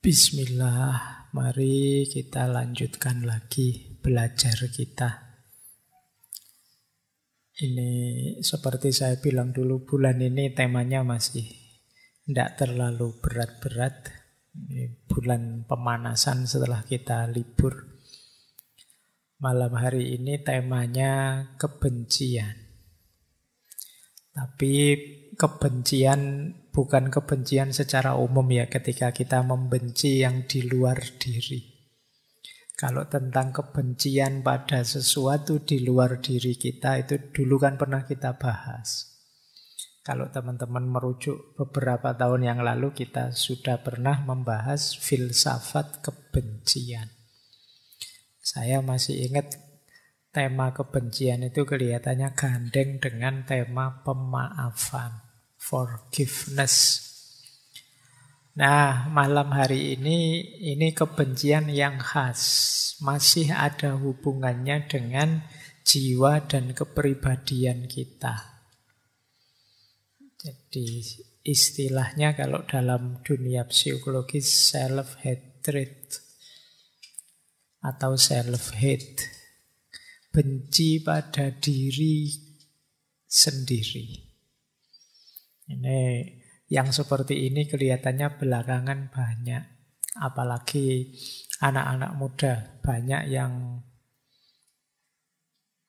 Bismillah, mari kita lanjutkan lagi belajar kita. Ini seperti saya bilang dulu, bulan ini temanya masih tidak terlalu berat-berat. Ini bulan pemanasan setelah kita libur. Malam hari ini temanya kebencian. Tapi kebencian bukan kebencian secara umum ya, ketika kita membenci yang di luar diri. Kalau tentang kebencian pada sesuatu di luar diri kita, itu dulu kan pernah kita bahas. Kalau teman-teman merujuk beberapa tahun yang lalu, kita sudah pernah membahas filsafat kebencian. Saya masih ingat tema kebencian itu kelihatannya gandeng dengan tema pemaafan, forgiveness. Nah, malam hari ini kebencian yang khas. Masih ada hubungannya dengan jiwa dan kepribadian kita. Jadi istilahnya kalau dalam dunia psikologis self-hatred atau self-hate. Benci pada diri sendiri. Ini yang seperti ini kelihatannya belakangan banyak. Apalagi anak-anak muda. Banyak yang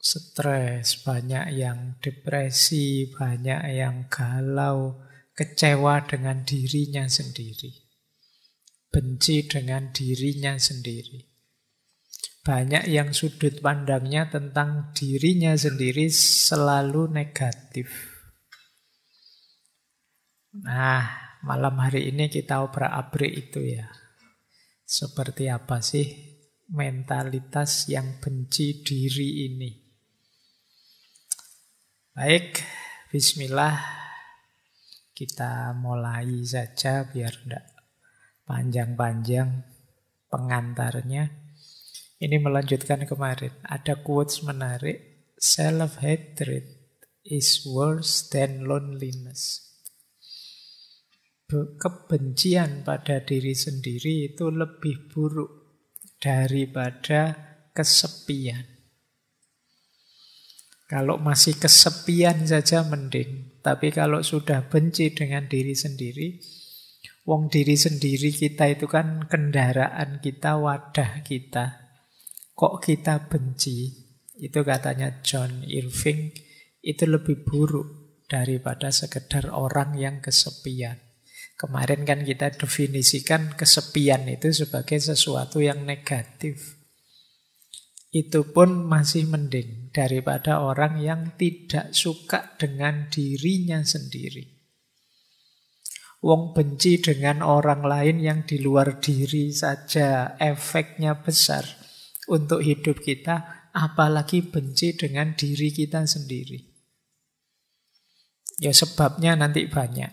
stres, banyak yang depresi, banyak yang galau, kecewa dengan dirinya sendiri. Benci dengan dirinya sendiri. Banyak yang sudut pandangnya tentang dirinya sendiri selalu negatif. Nah, malam hari ini kita obrak-abrik itu ya. Seperti apa sih mentalitas yang benci diri ini? Baik, bismillah. Kita mulai saja biar tidak panjang-panjang pengantarnya. Ini melanjutkan kemarin. Ada quotes menarik. Self-hatred is worse than loneliness. Kebencian pada diri sendiri itu lebih buruk daripada kesepian. Kalau masih kesepian saja mending. Tapi kalau sudah benci dengan diri sendiri, wong diri sendiri kita itu kan kendaraan kita, wadah kita. Kok kita benci? Itu katanya John Irving, itu lebih buruk daripada sekedar orang yang kesepian. Kemarin kan kita definisikan kesepian itu sebagai sesuatu yang negatif. Itu pun masih mending daripada orang yang tidak suka dengan dirinya sendiri. Wong benci dengan orang lain yang di luar diri saja efeknya besar untuk hidup kita, apalagi benci dengan diri kita sendiri. Ya sebabnya nanti banyak.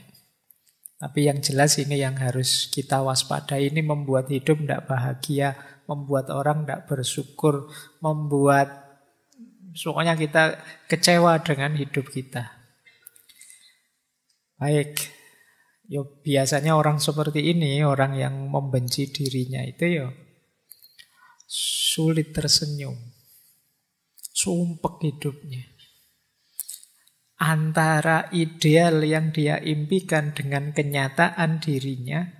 Tapi yang jelas ini yang harus kita waspadai. Ini membuat hidup tidak bahagia, membuat orang tidak bersyukur, membuat pokoknya kita kecewa dengan hidup kita. Baik. Yo, biasanya orang seperti ini, orang yang membenci dirinya itu ya sulit tersenyum, sumpek hidupnya. Antara ideal yang dia impikan dengan kenyataan dirinya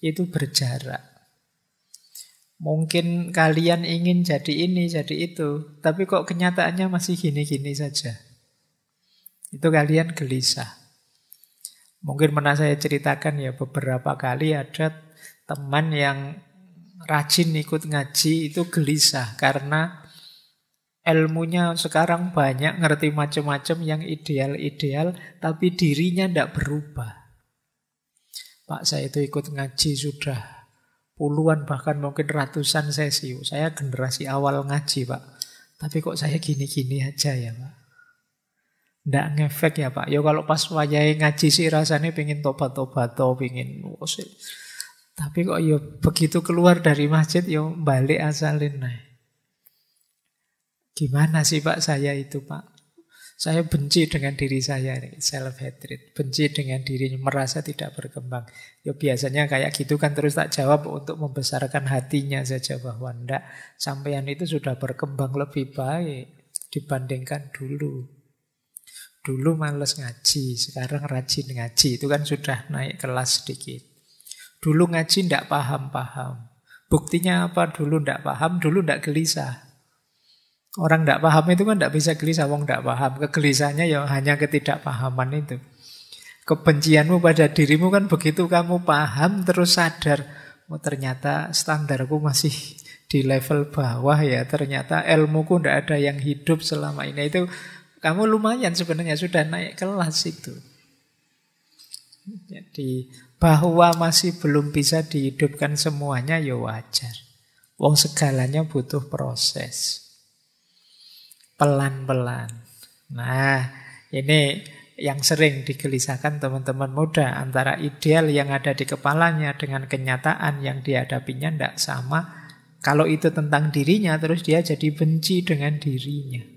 itu berjarak. Mungkin kalian ingin jadi ini, jadi itu, tapi kok kenyataannya masih gini-gini saja. Itu kalian gelisah. Mungkin pernah saya ceritakan ya, beberapa kali ada teman yang rajin ikut ngaji itu gelisah karena ilmunya sekarang banyak, ngerti macam-macam yang ideal-ideal, tapi dirinya tidak berubah. Pak, saya itu ikut ngaji sudah puluhan bahkan mungkin ratusan sesi. Saya generasi awal ngaji, Pak. Tapi kok saya gini-gini aja ya, Pak. Tidak ngefek ya, Pak. Ya kalau pas wayahe ngaji sih rasanya pengen tobat-tobat, pengen tapi kok ya begitu keluar dari masjid ya balik asalin. Nah. Gimana sih Pak saya itu Pak? Saya benci dengan diri saya, self-hatred. Benci dengan dirinya, merasa tidak berkembang. Ya biasanya kayak gitu kan, terus tak jawab untuk membesarkan hatinya saja bahwa ndak, sampean itu sudah berkembang lebih baik dibandingkan dulu. Dulu males ngaji, sekarang rajin ngaji. Itu kan sudah naik kelas sedikit. Dulu ngaji ndak paham-paham. Buktinya apa? Dulu ndak paham, dulu ndak gelisah. Orang tidak paham itu kan tidak bisa gelisah, wong tidak paham. Kegelisahannya ya hanya ketidakpahaman itu. Kebencianmu pada dirimu kan begitu kamu paham terus sadar, oh ternyata standarku masih di level bawah ya, ternyata ilmuku tidak ada yang hidup selama ini. Itu kamu lumayan sebenarnya sudah naik kelas itu. Jadi bahwa masih belum bisa dihidupkan semuanya ya wajar. Wong segalanya butuh proses. Pelan-pelan. Nah, ini yang sering digelisahkan teman-teman muda. Antara ideal yang ada di kepalanya dengan kenyataan yang dihadapinya tidak sama. Kalau itu tentang dirinya, terus dia jadi benci dengan dirinya.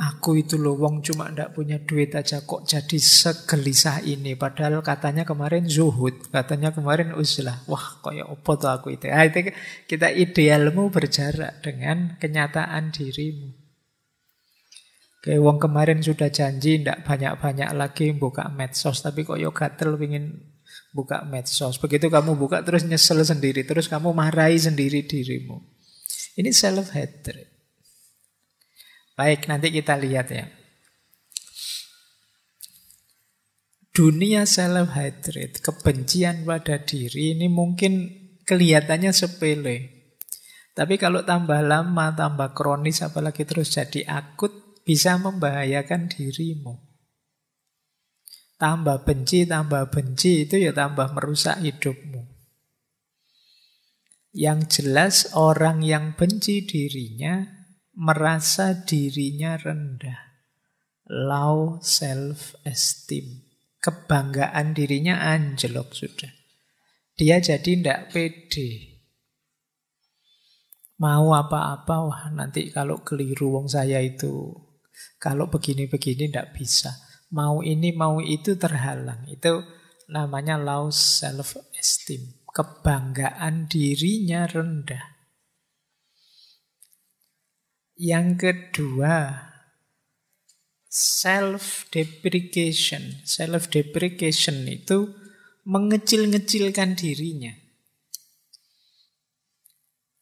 Aku itu loh, wong cuma ndak punya duit aja kok jadi segelisah ini. Padahal katanya kemarin zuhud, katanya kemarin uzlah. Wah, kayak opo tuh aku itu. Itu kita idealmu berjarak dengan kenyataan dirimu. Kayak wong kemarin sudah janji ndak banyak-banyak lagi buka medsos, tapi kok yo gatel pengin buka medsos. Begitu kamu buka terus nyesel sendiri, terus kamu marahi sendiri dirimu. Ini self-hatred. Baik, nanti kita lihat ya. Dunia self-hatred, kebencian pada diri ini mungkin kelihatannya sepele. Tapi kalau tambah lama, tambah kronis, apalagi terus jadi akut, bisa membahayakan dirimu. Tambah benci itu ya tambah merusak hidupmu. Yang jelas orang yang benci dirinya merasa dirinya rendah. Low self-esteem. Kebanggaan dirinya anjlok sudah. Dia jadi tidak pede. Mau apa-apa, wah nanti kalau keliru wong saya itu, kalau begini-begini tidak bisa. Mau ini, mau itu terhalang. Itu namanya low self-esteem. Kebanggaan dirinya rendah. Yang kedua, self-deprecation. Self-deprecation itu mengecil-ngecilkan dirinya.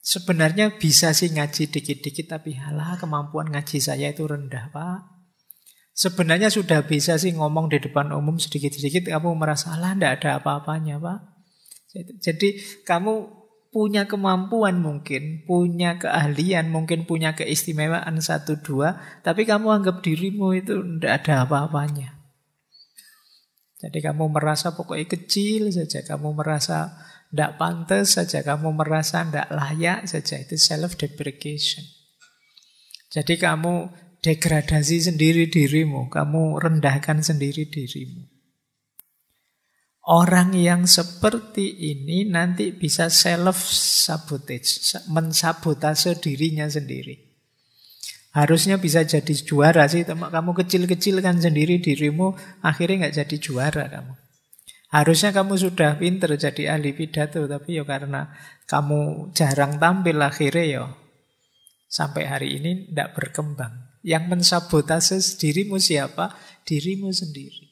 Sebenarnya bisa sih ngaji dikit-dikit, tapi halah kemampuan ngaji saya itu rendah, Pak. Sebenarnya sudah bisa sih ngomong di depan umum sedikit-sedikit, kamu merasa, halah tidak ada apa-apanya, Pak. Jadi kamu punya kemampuan mungkin, punya keahlian, mungkin punya keistimewaan 1-2, tapi kamu anggap dirimu itu tidak ada apa-apanya. Jadi kamu merasa pokoknya kecil saja, kamu merasa tidak pantas saja, kamu merasa tidak layak saja, itu self-deprecation. Jadi kamu degradasi sendiri dirimu, kamu rendahkan sendiri dirimu. Orang yang seperti ini nanti bisa self-sabotage, mensabotase dirinya sendiri. Harusnya bisa jadi juara sih, kamu kecil-kecilkan sendiri dirimu, akhirnya nggak jadi juara kamu. Harusnya kamu sudah pinter jadi ahli pidato, tapi ya karena kamu jarang tampil, akhirnya ya sampai hari ini tidak berkembang. Yang mensabotase dirimu siapa? Dirimu sendiri.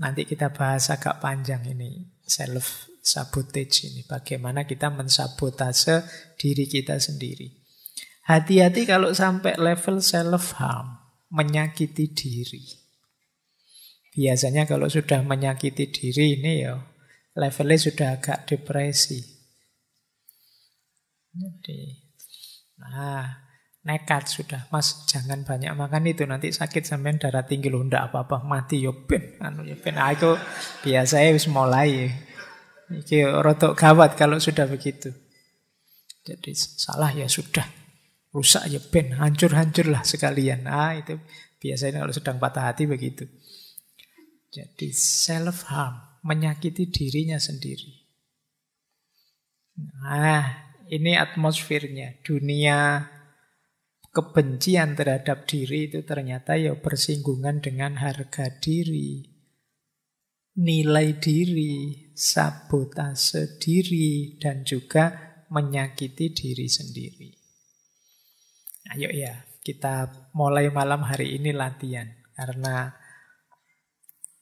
Nanti kita bahas agak panjang ini, self-sabotage ini. Bagaimana kita mensabotase diri kita sendiri. Hati-hati kalau sampai level self-harm, menyakiti diri. Biasanya kalau sudah menyakiti diri ini ya, levelnya sudah agak depresi. Jadi, nekat sudah, Mas jangan banyak makan itu nanti sakit sampean darah tinggi loh, ndak apa-apa mati yo ben aku biasanya wis mulai iki rotok gawat kalau sudah begitu. Jadi salah ya sudah, rusak ya ben hancur-hancurlah sekalian. Itu biasanya kalau sedang patah hati begitu. Jadi self harm, menyakiti dirinya sendiri. Ini atmosfernya, dunia kebencian terhadap diri itu ternyata ya bersinggungan dengan harga diri, nilai diri, sabotase diri, dan juga menyakiti diri sendiri. Ayo ya, kita mulai malam hari ini latihan. Karena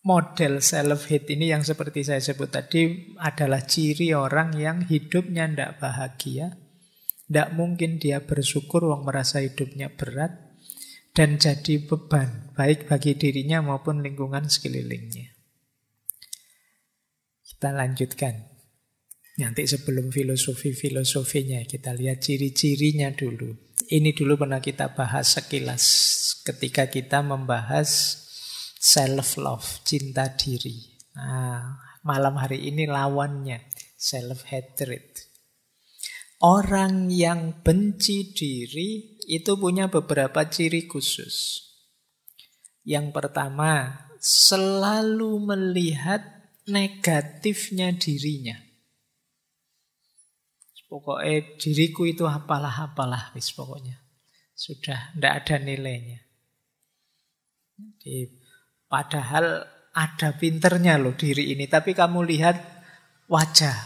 model self-hate ini yang seperti saya sebut tadi adalah ciri orang yang hidupnya tidak bahagia. Tidak mungkin dia bersyukur, wong merasa hidupnya berat, dan jadi beban, baik bagi dirinya maupun lingkungan sekelilingnya. Kita lanjutkan. Nanti sebelum filosofinya, kita lihat ciri-cirinya dulu. Ini dulu pernah kita bahas sekilas ketika kita membahas self-love, cinta diri. Nah, malam hari ini lawannya, self-hatred. Orang yang benci diri itu punya beberapa ciri khusus. Yang pertama, selalu melihat negatifnya dirinya. Pokoknya diriku itu apalah, wis pokoknya. Sudah tidak ada nilainya. Jadi, padahal ada pinternya loh diri ini, tapi kamu lihat wajah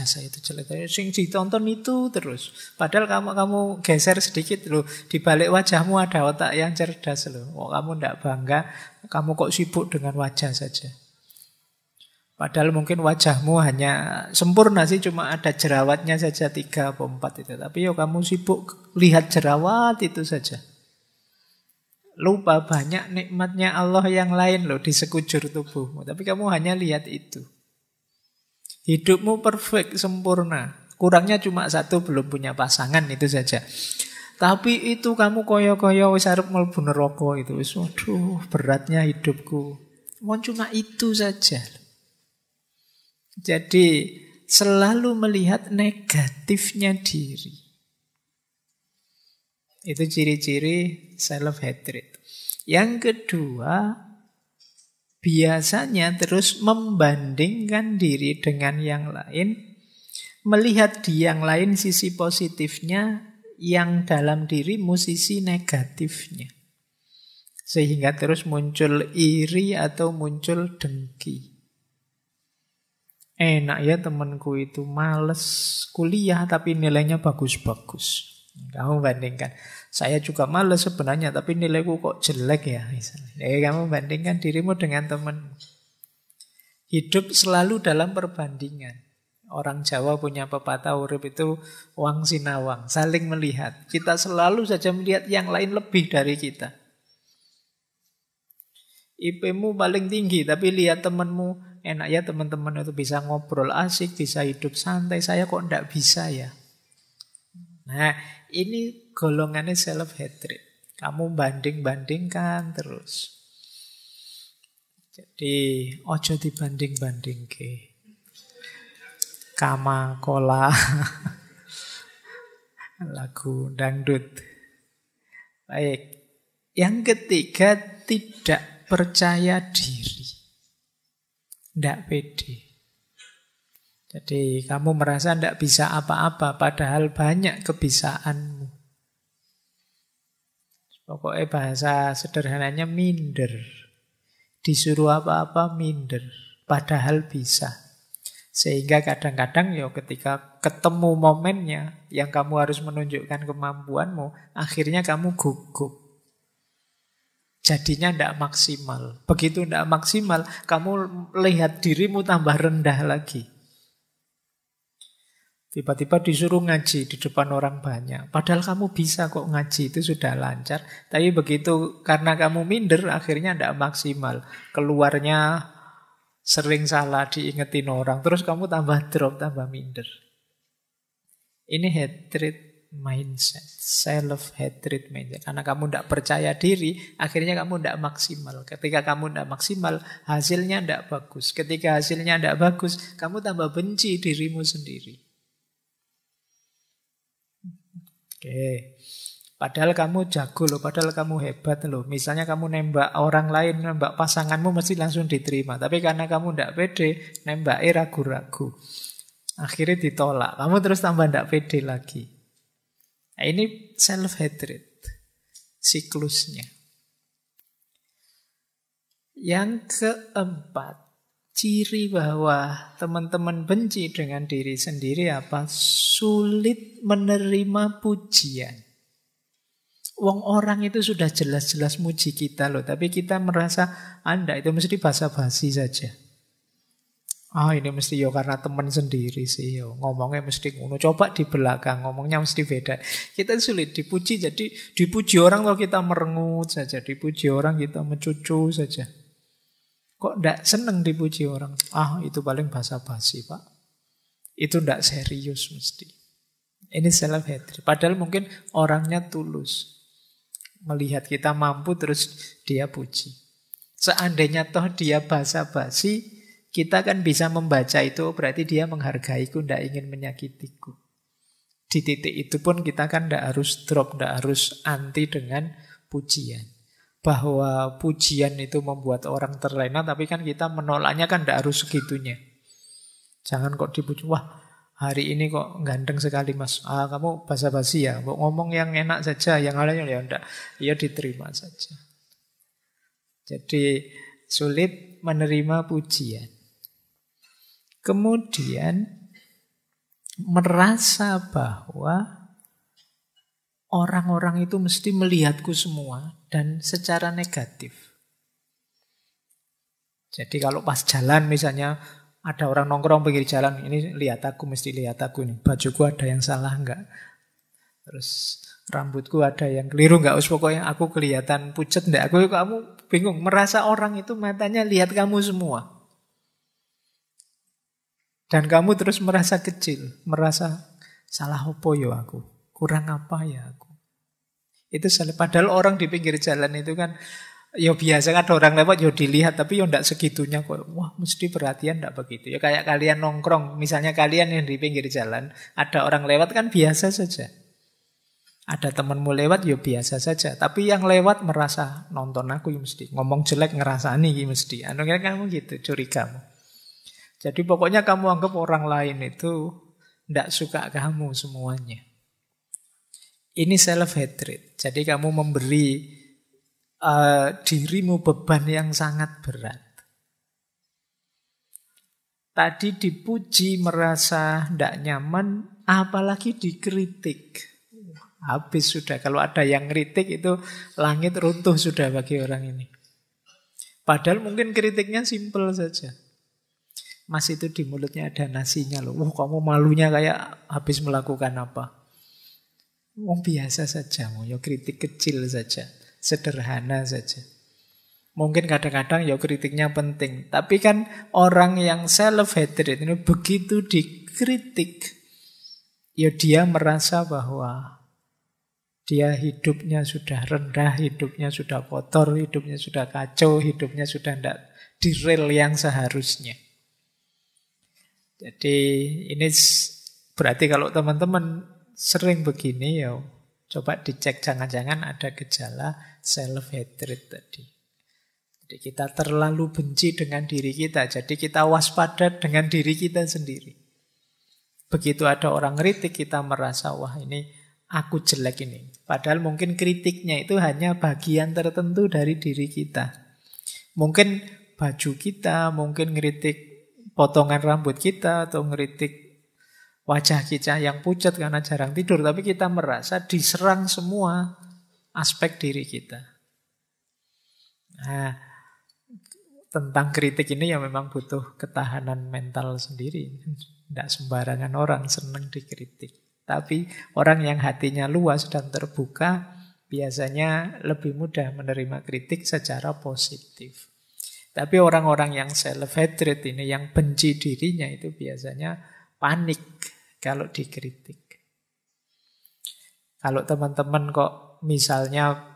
saya itu jelek. Sing ditonton itu terus. Padahal kamu geser sedikit loh, di balik wajahmu ada otak yang cerdas loh. Oh, kamu tidak bangga, kamu kok sibuk dengan wajah saja. Padahal mungkin wajahmu hanya sempurna sih, cuma ada jerawatnya saja 3 atau 4 itu. Tapi yo kamu sibuk lihat jerawat itu saja. Lupa banyak nikmatnya Allah yang lain loh di sekujur tubuhmu. Tapi kamu hanya lihat itu. Hidupmu perfect, sempurna. Kurangnya cuma 1, belum punya pasangan, itu saja. Tapi itu kamu koyo-koyo wis arep mlebu neraka itu. Wis waduh, beratnya hidupku. Cuma itu saja. Jadi selalu melihat negatifnya diri. Itu ciri-ciri self-hatred. Yang kedua, biasanya terus membandingkan diri dengan yang lain, melihat di yang lain sisi positifnya, yang dalam dirimu sisi negatifnya. Sehingga terus muncul iri atau muncul dengki. Enak ya temanku itu males kuliah tapi nilainya bagus-bagus. Kamu bandingkan. Saya juga males sebenarnya tapi nilaiku kok jelek ya misalnya. Kamu bandingkan dirimu dengan teman. Hidup selalu dalam perbandingan. Orang Jawa punya pepatah urip itu wang sinawang, saling melihat. Kita selalu saja melihat yang lain lebih dari kita. IP-mu paling tinggi, tapi lihat temanmu, enak ya teman-teman itu bisa ngobrol asik, bisa hidup santai, saya kok enggak bisa ya. Nah, ini golongannya self-hatred. Kamu banding-bandingkan terus. Jadi, ojo dibanding-banding ke. Kama kola lagu dangdut. Baik. Yang ketiga, tidak percaya diri. Tidak pede. Jadi kamu merasa tidak bisa apa-apa, padahal banyak kebisaanmu. Pokoknya bahasa sederhananya minder. Disuruh apa-apa minder, padahal bisa. Sehingga kadang-kadang ya ketika ketemu momennya yang kamu harus menunjukkan kemampuanmu, akhirnya kamu gugup. Jadinya tidak maksimal. Begitu tidak maksimal, kamu lihat dirimu tambah rendah lagi. Tiba-tiba disuruh ngaji di depan orang banyak. Padahal kamu bisa kok ngaji, itu sudah lancar. Tapi begitu karena kamu minder, akhirnya tidak maksimal. Keluarnya sering salah diingetin orang. Terus kamu tambah drop, tambah minder. Ini hatred mindset, self-hatred mindset. Karena kamu tidak percaya diri, akhirnya kamu tidak maksimal. Ketika kamu tidak maksimal, hasilnya tidak bagus. Ketika hasilnya tidak bagus, kamu tambah benci dirimu sendiri. Oke. Padahal kamu jago loh, padahal kamu hebat loh. Misalnya kamu nembak orang lain, nembak pasanganmu mesti langsung diterima. Tapi karena kamu tidak pede, nembaknya ragu-ragu. Akhirnya ditolak. Kamu terus tambah tidak pede lagi. Nah, ini self-hatred. siklusnya. Yang keempat, ciri bahwa teman-teman benci dengan diri sendiri apa? Sulit menerima pujian. Wong orang itu sudah jelas-jelas muji kita loh, tapi kita merasa Anda itu mesti basa-basi saja. Ini mesti karena teman sendiri sih ngomongnya mesti ngono. Coba di belakang ngomongnya mesti beda. Kita sulit dipuji, jadi dipuji orang kalau kita merengut saja, dipuji orang kita mencucu saja. Kok ndak seneng dipuji orang? Itu paling basa-basi, Pak. Itu ndak serius mesti. Ini self-hatred. Padahal mungkin orangnya tulus. Melihat kita mampu terus dia puji. Seandainya toh dia basa-basi, kita kan bisa membaca itu berarti dia menghargaiku, ndak ingin menyakitiku. Di titik itu pun kita kan ndak harus drop, ndak harus anti dengan pujian. Bahwa pujian itu membuat orang terlena, tapi kan kita menolaknya kan tidak harus segitunya. Jangan kok dipuji, wah hari ini kok ganteng sekali mas. Kamu basa-basi ya, ngomong yang enak saja, yang lainnya ya enggak. Ya diterima saja. Jadi sulit menerima pujian. Kemudian merasa bahwa orang-orang itu mesti melihatku semua dan secara negatif. Jadi kalau pas jalan misalnya ada orang nongkrong pinggir jalan, ini lihat aku, mesti lihat aku nih. Bajuku ada yang salah enggak? Terus rambutku ada yang keliru enggak? Pokoknya aku kelihatan pucet enggak? Kamu bingung, merasa orang itu matanya lihat kamu semua. Dan kamu terus merasa kecil, merasa salah apa ya aku? Kurang apa ya aku? Itu salah. Padahal orang di pinggir jalan itu kan ya biasa kan ada orang lewat ya dilihat, tapi ya enggak segitunya kok. Wah, mesti perhatian enggak begitu. Ya kayak kalian nongkrong, misalnya kalian yang di pinggir jalan, ada orang lewat kan biasa saja. Ada temanmu lewat ya biasa saja, tapi yang lewat merasa nonton aku ya mesti. Ngomong jelek ngerasani ya mesti. Kira kamu gitu, curigamu. Jadi pokoknya kamu anggap orang lain itu enggak suka kamu semuanya. Ini self-hatred. Jadi kamu memberi dirimu beban yang sangat berat. Tadi dipuji merasa tidak nyaman, apalagi dikritik. Habis sudah. Kalau ada yang kritik itu langit runtuh sudah bagi orang ini. Padahal mungkin kritiknya simpel saja. Mas itu di mulutnya ada nasinya loh. Kamu malunya kayak habis melakukan apa? Biasa saja, ya kritik kecil saja. Sederhana saja. Mungkin kadang-kadang ya kritiknya penting. Tapi kan orang yang self-hatred ini begitu dikritik, ya dia merasa bahwa dia hidupnya sudah rendah, hidupnya sudah kotor, hidupnya sudah kacau, hidupnya sudah tidak di rel yang seharusnya. Jadi ini berarti kalau teman-teman sering begini ya coba dicek jangan-jangan ada gejala self-hatred tadi. Jadi kita terlalu benci dengan diri kita. Jadi kita waspada dengan diri kita sendiri. Begitu ada orang kritik kita merasa wah ini aku jelek ini. Padahal mungkin kritiknya itu hanya bagian tertentu dari diri kita. Mungkin baju kita, mungkin ngeritik potongan rambut kita atau ngeritik wajah kita yang pucat karena jarang tidur, tapi kita merasa diserang semua aspek diri kita. Nah, tentang kritik ini ya memang butuh ketahanan mental sendiri. Tidak sembarangan orang senang dikritik. Tapi orang yang hatinya luas dan terbuka biasanya lebih mudah menerima kritik secara positif. Tapi orang-orang yang self-hatred ini, yang benci dirinya itu biasanya panik kalau dikritik. Kalau teman-teman kok misalnya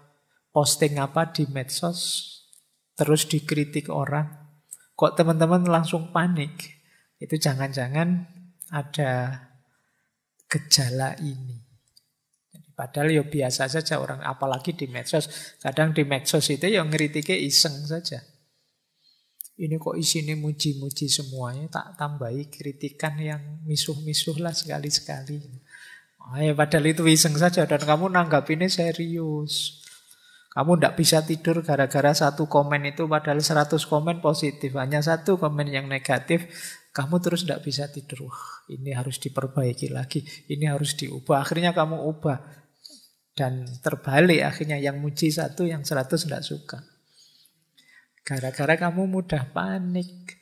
posting apa di medsos, terus dikritik orang, kok teman-teman langsung panik? Itu jangan-jangan ada gejala ini. Padahal ya biasa saja orang, apalagi di medsos. Kadang di medsos itu yang ngeritiknya iseng saja. Ini kok isinya muji-muji semuanya, tak tambahi kritikan yang misuh-misuh lah sekali-sekali. Padahal itu iseng saja dan kamu nanggapinnya serius. Kamu tidak bisa tidur gara-gara satu komen itu padahal 100 komen positif. Hanya satu komen yang negatif, kamu terus tidak bisa tidur. Wah, ini harus diperbaiki lagi, ini harus diubah. Akhirnya kamu ubah. Dan terbalik akhirnya yang muji satu, yang 100 tidak suka. Gara-gara kamu mudah panik.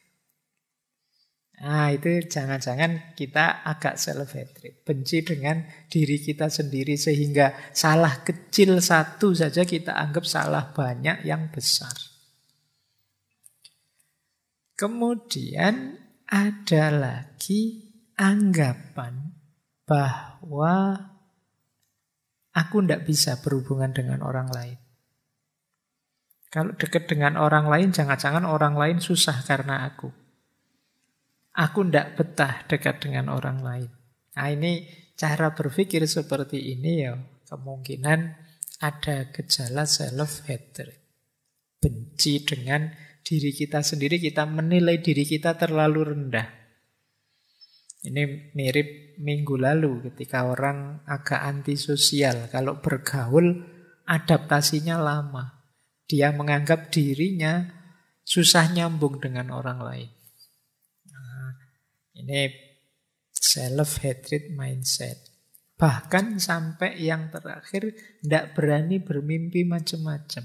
Nah itu jangan-jangan kita agak self-hatred. Benci dengan diri kita sendiri sehingga salah kecil satu saja kita anggap salah banyak yang besar. Kemudian ada lagi anggapan bahwa aku tidak bisa berhubungan dengan orang lain. Kalau dekat dengan orang lain, jangan-jangan orang lain susah karena aku. Aku tidak betah dekat dengan orang lain. Nah ini cara berpikir seperti ini ya, kemungkinan ada gejala self-hatred. Benci dengan diri kita sendiri, kita menilai diri kita terlalu rendah. Ini mirip minggu lalu ketika orang agak antisosial. Kalau bergaul, adaptasinya lama. Dia menganggap dirinya susah nyambung dengan orang lain. Ini self-hatred mindset. Bahkan sampai yang terakhir tidak berani bermimpi macam-macam.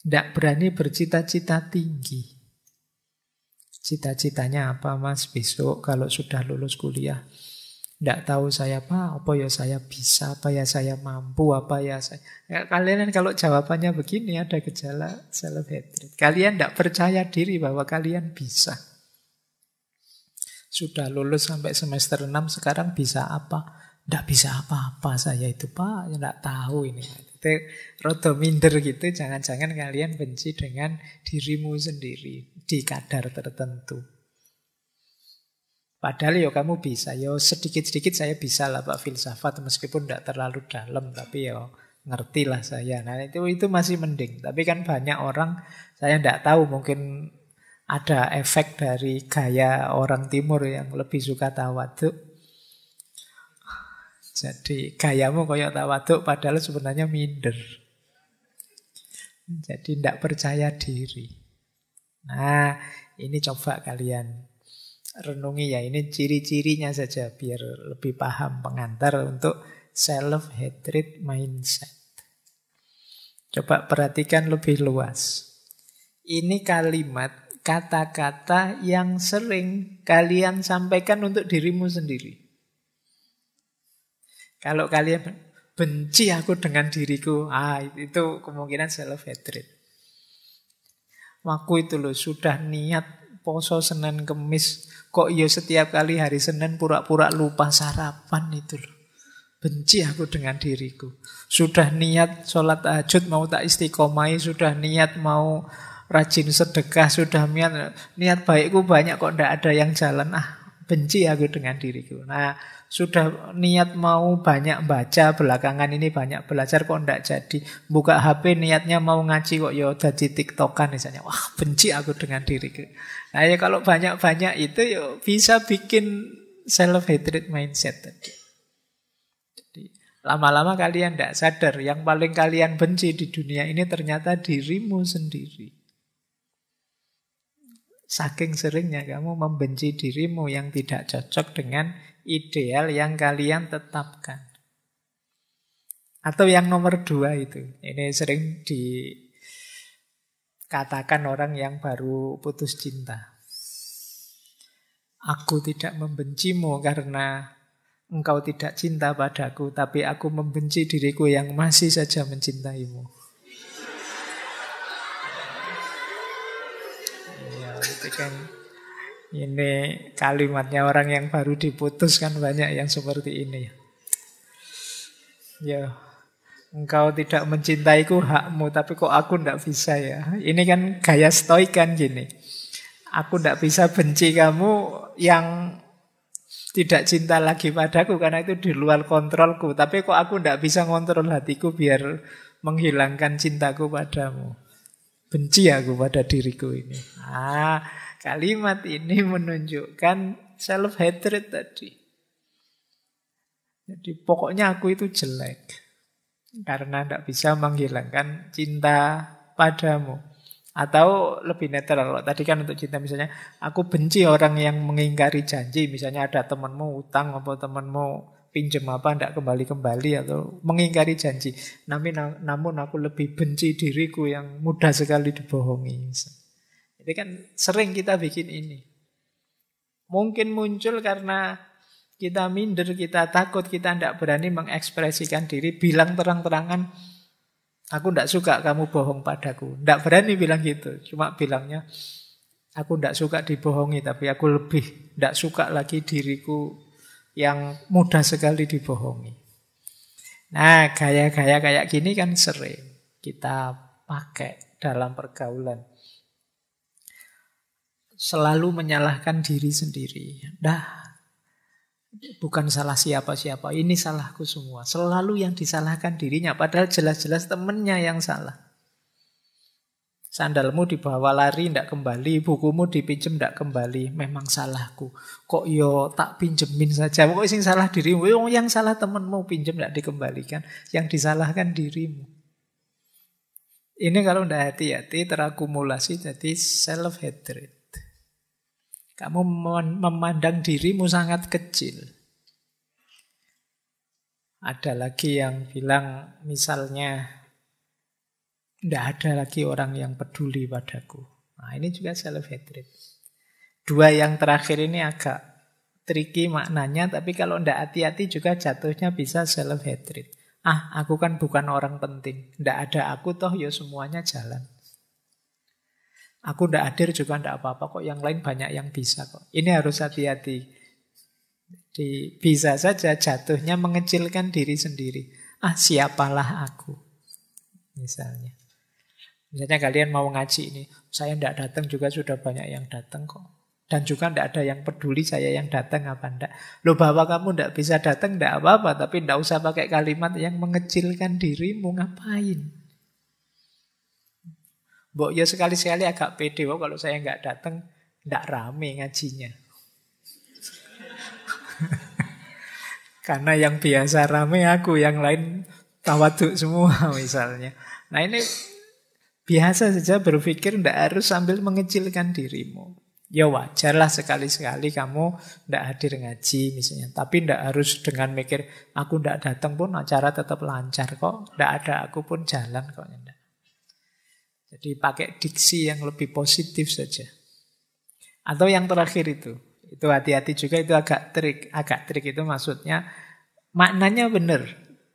Tidak berani bercita-cita tinggi. Cita-citanya apa mas besok kalau sudah lulus kuliah? Tidak tahu saya apa ya saya bisa, apa ya saya mampu, apa ya saya... Ya, kalian kalau jawabannya begini ada gejala self-hatred. Kalian tidak percaya diri bahwa kalian bisa. Sudah lulus sampai semester 6, sekarang bisa apa? Tidak bisa apa-apa saya itu Pak, tidak tahu ini. Itu rada minder gitu, jangan-jangan kalian benci dengan dirimu sendiri di kadar tertentu. Padahal ya kamu bisa, ya sedikit-sedikit saya bisa lah Pak filsafat, meskipun tidak terlalu dalam, tapi ya ngerti lah saya. Nah itu masih mending, tapi kan banyak orang, saya tidak tahu mungkin ada efek dari gaya orang timur yang lebih suka tawaduk. Jadi gayamu kayak tawaduk padahal sebenarnya minder. Jadi tidak percaya diri. Nah ini coba kalian renungi ya. Ini ciri-cirinya saja biar lebih paham pengantar untuk self-hatred mindset. Coba perhatikan lebih luas. Ini kalimat kata-kata yang sering kalian sampaikan untuk dirimu sendiri. Kalau kalian benci aku dengan diriku, itu kemungkinan self-hatred. Aku itu loh sudah niat poso Senin Kemis, kok ya setiap kali hari Senin pura-pura lupa sarapan itu loh. Benci aku dengan diriku. Sudah niat sholat tahajud mau tak istiqomai, sudah niat mau rajin sedekah, sudah niat baikku banyak kok tidak ada yang jalan. Benci aku dengan diriku. Nah, sudah niat mau banyak baca, belakangan ini banyak belajar kok tidak jadi. Buka HP niatnya mau ngaji kok ya jadi tiktokan misalnya. Wah, benci aku dengan diriku. Nah, ya kalau banyak-banyak itu ya bisa bikin self-hatred mindset tadi. Jadi, lama-lama kalian tidak sadar yang paling kalian benci di dunia ini ternyata dirimu sendiri. Saking seringnya kamu membenci dirimu yang tidak cocok dengan ideal yang kalian tetapkan. Atau yang nomor 2 itu. Ini sering dikatakan orang yang baru putus cinta. Aku tidak membencimu karena engkau tidak cinta padaku, tapi aku membenci diriku yang masih saja mencintaimu. Itu kan ini kalimatnya orang yang baru diputus kan banyak yang seperti ini. Ya, engkau tidak mencintaiku hakmu, tapi kok aku tidak bisa ya. Ini kan gaya stoik kan gini. Aku tidak bisa benci kamu yang tidak cinta lagi padaku karena itu di luar kontrolku. Tapi kok aku tidak bisa ngontrol hatiku biar menghilangkan cintaku padamu. Benci aku pada diriku ini. Kalimat ini menunjukkan self-hatred tadi. Jadi pokoknya aku itu jelek. Karena tidak bisa menghilangkan cinta padamu. Atau lebih netral, kalau tadi kan untuk cinta misalnya, aku benci orang yang mengingkari janji. Misalnya ada temanmu utang, apa temanmu pinjem apa, tidak kembali-kembali, atau mengingkari janji. Namun aku lebih benci diriku yang mudah sekali dibohongi. Itu kan sering kita bikin ini. Mungkin muncul karena kita minder, kita takut, kita tidak berani mengekspresikan diri, bilang terang-terangan, aku tidak suka kamu bohong padaku. Tidak berani bilang gitu. Cuma bilangnya, aku tidak suka dibohongi, tapi aku lebih tidak suka lagi diriku yang mudah sekali dibohongi. Nah, gaya-gaya kayak gini kan sering kita pakai dalam pergaulan. Selalu menyalahkan diri sendiri. Bukan salah siapa-siapa, ini salahku semua. Selalu yang disalahkan dirinya, padahal jelas-jelas temennya yang salah. Sandalmu dibawa lari, tidak kembali. Bukumu dipinjem, tidak kembali. Memang salahku. Kok yo tak pinjemin saja. Pokoknya sing salah dirimu. Yang salah temenmu, pinjem tidak dikembalikan. Yang disalahkan dirimu. Ini kalau tidak hati-hati terakumulasi jadi self-hatred. Kamu memandang dirimu sangat kecil. Ada lagi yang bilang misalnya, tidak ada lagi orang yang peduli padaku. Nah, ini juga self-hatred. Dua yang terakhir ini agak tricky maknanya, tapi kalau tidak hati-hati juga jatuhnya bisa self-hatred. Aku kan bukan orang penting. Tidak ada aku toh ya semuanya jalan. Aku tidak hadir juga tidak apa-apa kok, yang lain banyak yang bisa kok. Ini harus hati-hati. Jadi bisa saja jatuhnya mengecilkan diri sendiri. Siapalah aku. Misalnya kalian mau ngaji ini, saya tidak datang juga sudah banyak yang datang kok. Dan juga tidak ada yang peduli saya yang datang apa enggak. Loh, bahwa kamu tidak bisa datang tidak apa-apa, tapi tidak usah pakai kalimat yang mengecilkan dirimu. Ngapain? Mbok ya sekali-sekali agak pede, kalau saya nggak datang, nggak rame ngajinya. Karena yang biasa rame aku, yang lain tawaduk semua misalnya. Nah ini biasa saja berpikir, nggak harus sambil mengecilkan dirimu. Ya wajarlah sekali-sekali kamu nggak hadir ngaji misalnya. Tapi nggak harus dengan mikir, aku nggak datang pun acara tetap lancar kok. Nggak ada aku pun jalan kok. Jadi pakai diksi yang lebih positif saja. Atau yang terakhir itu hati-hati juga, itu agak trik. Agak trik itu maksudnya maknanya benar.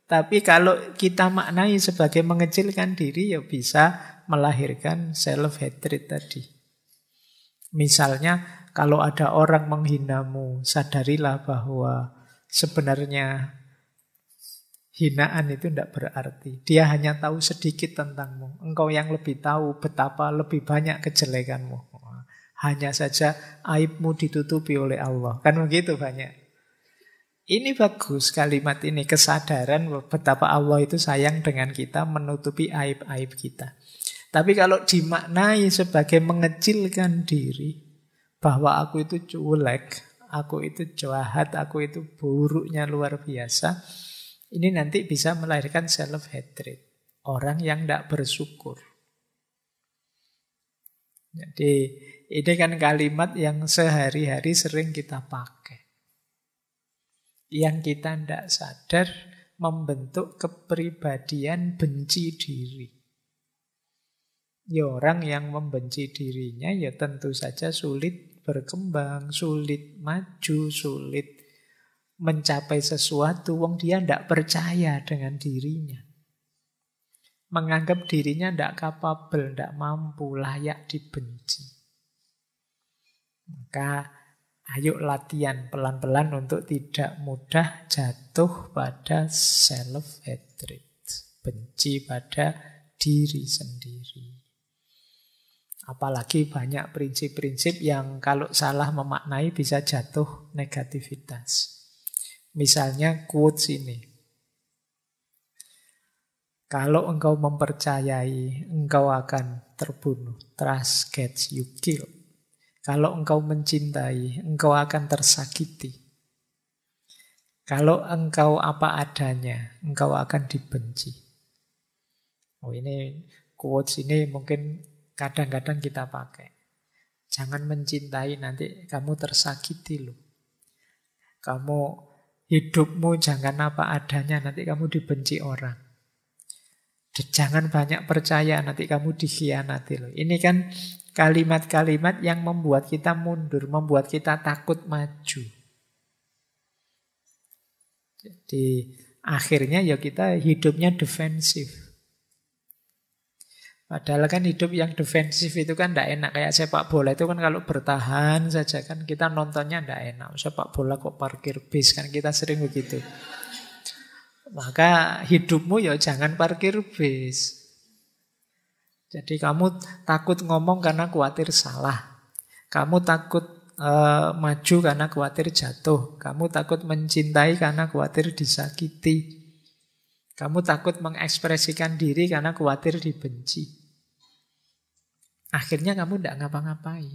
Tapi kalau kita maknai sebagai mengecilkan diri, ya bisa melahirkan self-hatred tadi. Misalnya kalau ada orang menghinamu, sadarilah bahwa sebenarnya hinaan itu tidak berarti. Dia hanya tahu sedikit tentangmu. Engkau yang lebih tahu betapa lebih banyak kejelekanmu. Hanya saja aibmu ditutupi oleh Allah. Kan begitu banyak. Ini bagus kalimat ini. Kesadaran betapa Allah itu sayang dengan kita, menutupi aib-aib kita. Tapi kalau dimaknai sebagai mengecilkan diri, bahwa aku itu culek, aku itu jahat, aku itu buruknya luar biasa, ini nanti bisa melahirkan self-hatred. Orang yang tidak bersyukur. Jadi ini kan kalimat yang sehari-hari sering kita pakai. Yang kita tidak sadar membentuk kepribadian benci diri. Ya orang yang membenci dirinya ya tentu saja sulit berkembang, sulit maju, sulit mencapai sesuatu. Wong dia tidak percaya dengan dirinya. Menganggap dirinya tidak kapabel, tidak mampu, layak dibenci. Maka ayo latihan pelan-pelan untuk tidak mudah jatuh pada self-hatred. Benci pada diri sendiri. Apalagi banyak prinsip-prinsip yang kalau salah memaknai bisa jatuh negativitas. Misalnya quotes ini. Kalau engkau mempercayai, engkau akan terbunuh. Trust gets you killed. Kalau engkau mencintai, engkau akan tersakiti. Kalau engkau apa adanya, engkau akan dibenci. Oh ini quotes ini mungkin kadang-kadang kita pakai. Jangan mencintai, nanti kamu tersakiti loh. Kamu hidupmu jangan apa adanya, nanti kamu dibenci orang. Jangan banyak percaya, nanti kamu dikhianati loh. Ini kan kalimat-kalimat yang membuat kita mundur, membuat kita takut maju. Jadi akhirnya ya kita hidupnya defensif. Padahal kan hidup yang defensif itu kan tidak enak. Kayak sepak bola itu kan kalau bertahan saja kan kita nontonnya tidak enak. Sepak bola kok parkir bis, kan kita sering begitu. Maka hidupmu ya jangan parkir bis. Jadi kamu takut ngomong karena khawatir salah. Kamu takut maju karena khawatir jatuh. Kamu takut mencintai karena khawatir disakiti. Kamu takut mengekspresikan diri karena khawatir dibenci. Akhirnya kamu tidak ngapa-ngapain.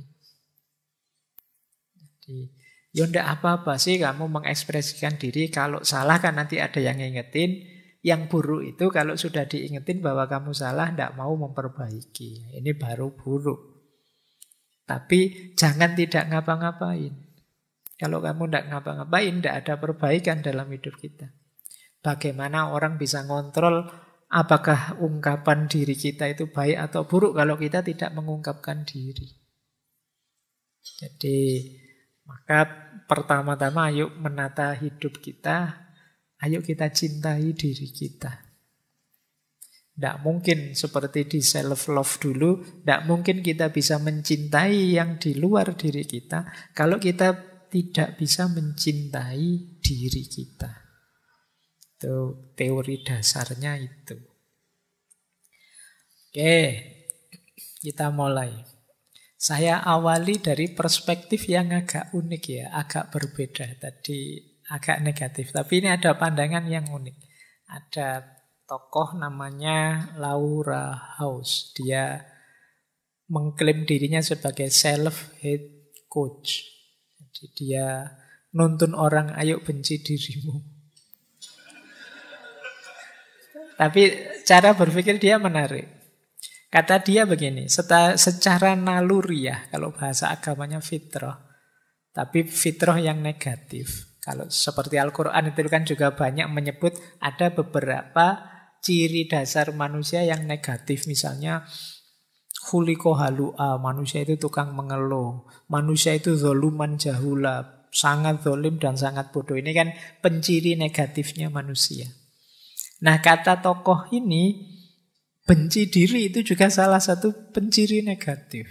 Jadi, ya tidak apa-apa sih kamu mengekspresikan diri. Kalau salah kan nanti ada yang ngingetin. Yang buruk itu kalau sudah diingetin bahwa kamu salah, tidak mau memperbaiki. Ini baru buruk. Tapi jangan tidak ngapa-ngapain. Kalau kamu tidak ngapa-ngapain, tidak ada perbaikan dalam hidup kita. Bagaimana orang bisa ngontrol apakah ungkapan diri kita itu baik atau buruk kalau kita tidak mengungkapkan diri. Jadi, maka pertama-tama ayo menata hidup kita, ayo kita cintai diri kita. Tidak mungkin seperti di self-love dulu, tidak mungkin kita bisa mencintai yang di luar diri kita kalau kita tidak bisa mencintai diri kita. Itu teori dasarnya itu. Oke, kita mulai. Saya awali dari perspektif yang agak unik ya, agak berbeda. Tadi agak negatif, tapi ini ada pandangan yang unik. Ada tokoh namanya Laura House. Dia mengklaim dirinya sebagai self-hate coach. Jadi dia nuntun orang, ayo benci dirimu. Tapi cara berpikir dia menarik. Kata dia begini, secara naluriah, kalau bahasa agamanya fitrah, tapi fitrah yang negatif. Kalau seperti Al-Quran itu kan juga banyak menyebut ada beberapa ciri dasar manusia yang negatif. Misalnya, khuliqo halu'a, manusia itu tukang mengeluh. Manusia itu zoluman jahula, sangat zolim dan sangat bodoh. Ini kan penciri negatifnya manusia. Nah, kata tokoh ini, benci diri itu juga salah satu penciri negatif.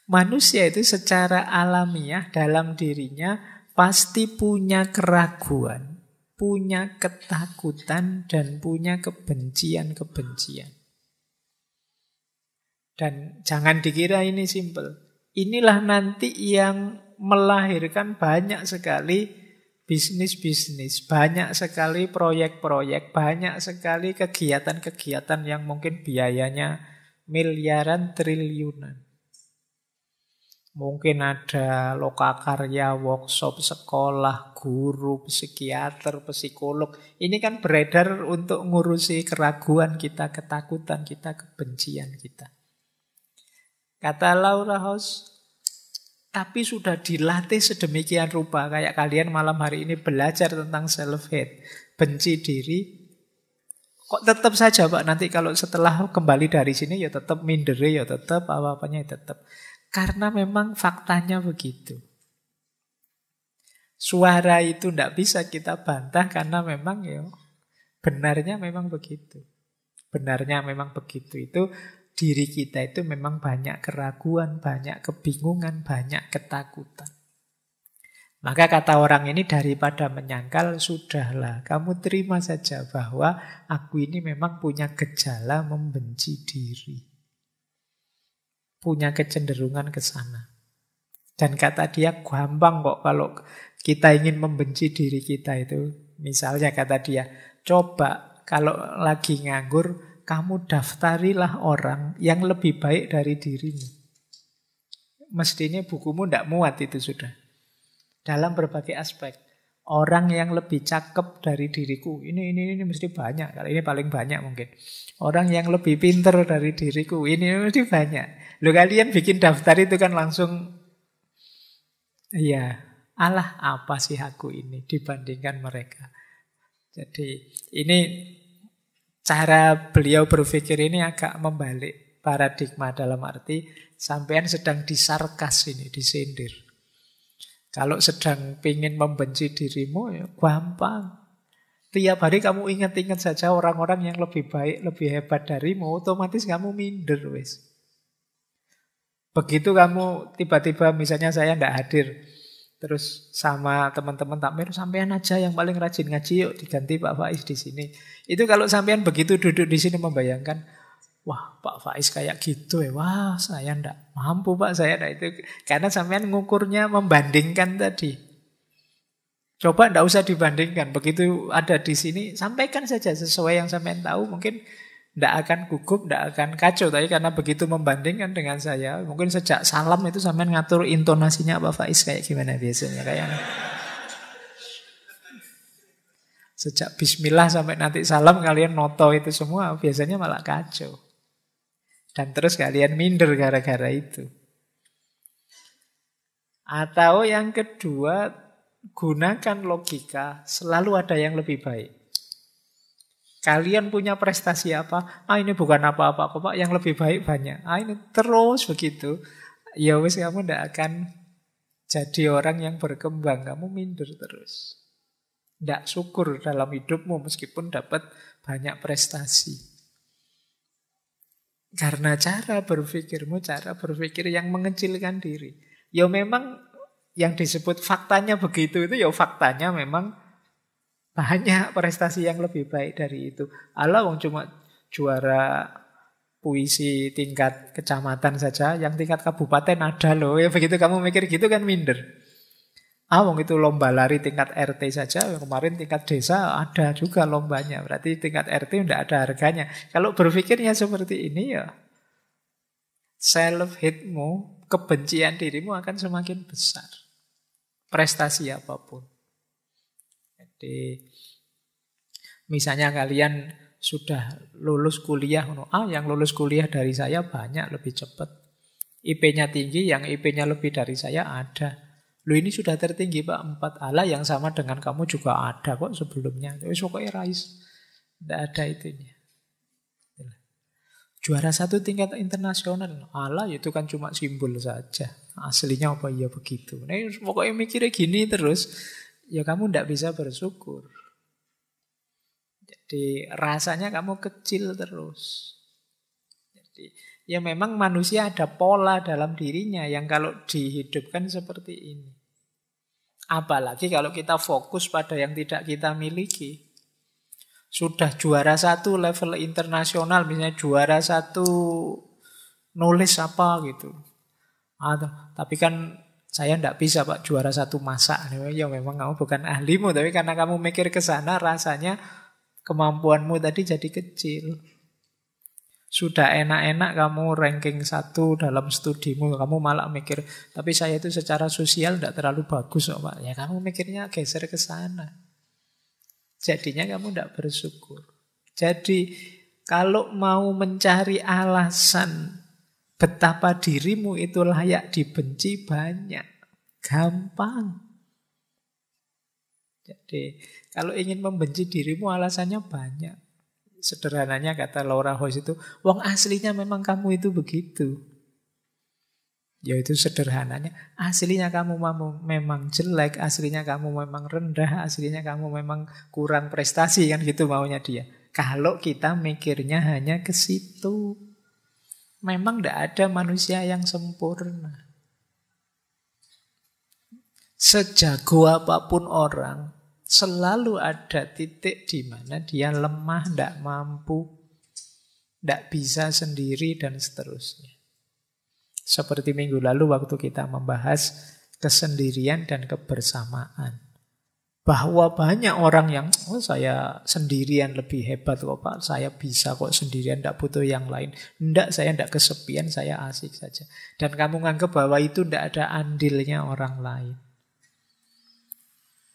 Manusia itu secara alamiah dalam dirinya pasti punya keraguan, punya ketakutan, dan punya kebencian-kebencian. Dan jangan dikira ini simpel. Inilah nanti yang melahirkan banyak sekali bisnis-bisnis, banyak sekali proyek-proyek, banyak sekali kegiatan-kegiatan yang mungkin biayanya miliaran, triliunan. Mungkin ada lokakarya, workshop, sekolah, guru, psikiater, psikolog. Ini kan beredar untuk ngurusi keraguan kita, ketakutan kita, kebencian kita. Kata Laura House, tapi sudah dilatih sedemikian rupa. Kayak kalian malam hari ini belajar tentang self-hate, benci diri. Kok tetap saja Pak, nanti kalau setelah kembali dari sini ya tetap minder, ya tetap apa-apanya ya tetap. Karena memang faktanya begitu. Suara itu tidak bisa kita bantah karena memang ya benarnya memang begitu. Benarnya memang begitu. Itu diri kita itu memang banyak keraguan, banyak kebingungan, banyak ketakutan. Maka kata orang ini daripada menyangkal, sudahlah kamu terima saja bahwa aku ini memang punya gejala membenci diri. Punya kecenderungan ke sana. Dan kata dia gampang kok kalau kita ingin membenci diri kita itu. Misalnya kata dia, coba kalau lagi nganggur, kamu daftarilah orang yang lebih baik dari dirimu. Mestinya bukumu tidak muat itu sudah. Dalam berbagai aspek. Orang yang lebih cakep dari diriku, ini mesti banyak. Kalau ini paling banyak mungkin. Orang yang lebih pinter dari diriku, ini mesti banyak. Loh kalian bikin daftar itu kan langsung, iya, alah apa sih aku ini dibandingkan mereka. Jadi ini cara beliau berpikir ini agak membalik paradigma dalam arti sampean sedang disarkas ini, disindir. Kalau sedang ingin membenci dirimu, ya gampang. Tiap hari kamu ingat-ingat saja orang-orang yang lebih baik, lebih hebat darimu, otomatis kamu minder, wes. Begitu kamu tiba-tiba, misalnya saya tidak hadir, terus sama teman-teman takmir, sampean aja yang paling rajin ngaji, yuk diganti Pak Faiz di sini. Itu kalau sampean begitu duduk di sini membayangkan, wah Pak Faiz kayak gitu ya, wah saya ndak mampu Pak, saya ndak itu. Karena sampean ngukurnya membandingkan tadi. Coba ndak usah dibandingkan, begitu ada di sini, sampaikan saja sesuai yang sampean tahu, mungkin ndak akan gugup, ndak akan kacau. Tapi karena begitu membandingkan dengan saya, mungkin sejak salam itu sampean ngatur intonasinya Pak Faiz kayak gimana biasanya. Kayak sejak bismillah sampai nanti salam kalian noto itu semua, biasanya malah kacau. Dan terus kalian minder gara-gara itu. Atau yang kedua, gunakan logika, selalu ada yang lebih baik. Kalian punya prestasi apa? Ini bukan apa-apa kok Pak, yang lebih baik banyak. Ini terus begitu. Ya wis, kamu tidak akan jadi orang yang berkembang. Kamu minder terus. Tidak syukur dalam hidupmu meskipun dapat banyak prestasi. Karena cara berpikirmu, cara berpikir yang mengecilkan diri. Ya memang yang disebut faktanya begitu itu, ya faktanya memang banyak prestasi yang lebih baik dari itu. Allah wong cuma juara puisi tingkat kecamatan saja, yang tingkat kabupaten ada loh. Ya begitu kamu mikir gitu kan minder. Wong itu lomba lari tingkat RT saja, kemarin tingkat desa ada juga lombanya. Berarti tingkat RT tidak ada harganya. Kalau berpikirnya seperti ini ya self-hate-mu, kebencian dirimu akan semakin besar. Prestasi apapun. Jadi misalnya kalian sudah lulus kuliah, yang lulus kuliah dari saya banyak, lebih cepat. IP-nya tinggi, yang IP-nya lebih dari saya ada. Ini sudah tertinggi Pak, 4. Ala yang sama dengan kamu juga ada kok sebelumnya. Tapi pokoknya rais. Tidak ada itunya. Juara 1 tingkat internasional. Ala itu kan cuma simbol saja. Aslinya apa ya begitu. Pokoknya mikirnya gini terus. Ya kamu tidak bisa bersyukur. Jadi rasanya kamu kecil terus. Jadi ya memang manusia ada pola dalam dirinya yang kalau dihidupkan seperti ini. Apalagi kalau kita fokus pada yang tidak kita miliki. Sudah juara 1 level internasional, misalnya juara 1 nulis apa gitu. Tapi kan saya tidak bisa Pak juara 1 masak. Ya memang kamu bukan ahlimu, tapi karena kamu mikir ke sana rasanya kemampuanmu tadi jadi kecil. Sudah enak-enak kamu ranking 1 dalam studimu, kamu malah mikir, tapi saya itu secara sosial tidak terlalu bagus Pak. Ya kamu mikirnya geser ke sana. Jadinya kamu tidak bersyukur. Jadi kalau mau mencari alasan betapa dirimu itu layak dibenci banyak. Gampang. Jadi kalau ingin membenci dirimu alasannya banyak. Sederhananya kata Laura House itu, wong aslinya memang kamu itu begitu. Yaitu sederhananya, aslinya kamu memang jelek, aslinya kamu memang rendah, aslinya kamu memang kurang prestasi, kan gitu maunya dia. Kalau kita mikirnya hanya ke situ. Memang tidak ada manusia yang sempurna. Sejago apapun orang, selalu ada titik di mana dia lemah, tidak mampu, tidak bisa sendiri, dan seterusnya. Seperti minggu lalu waktu kita membahas kesendirian dan kebersamaan. Bahwa banyak orang yang, saya sendirian lebih hebat kok Pak, saya bisa kok sendirian, tidak butuh yang lain. Tidak, saya tidak kesepian, saya asik saja. Dan kamu nganggap bahwa itu tidak ada andilnya orang lain.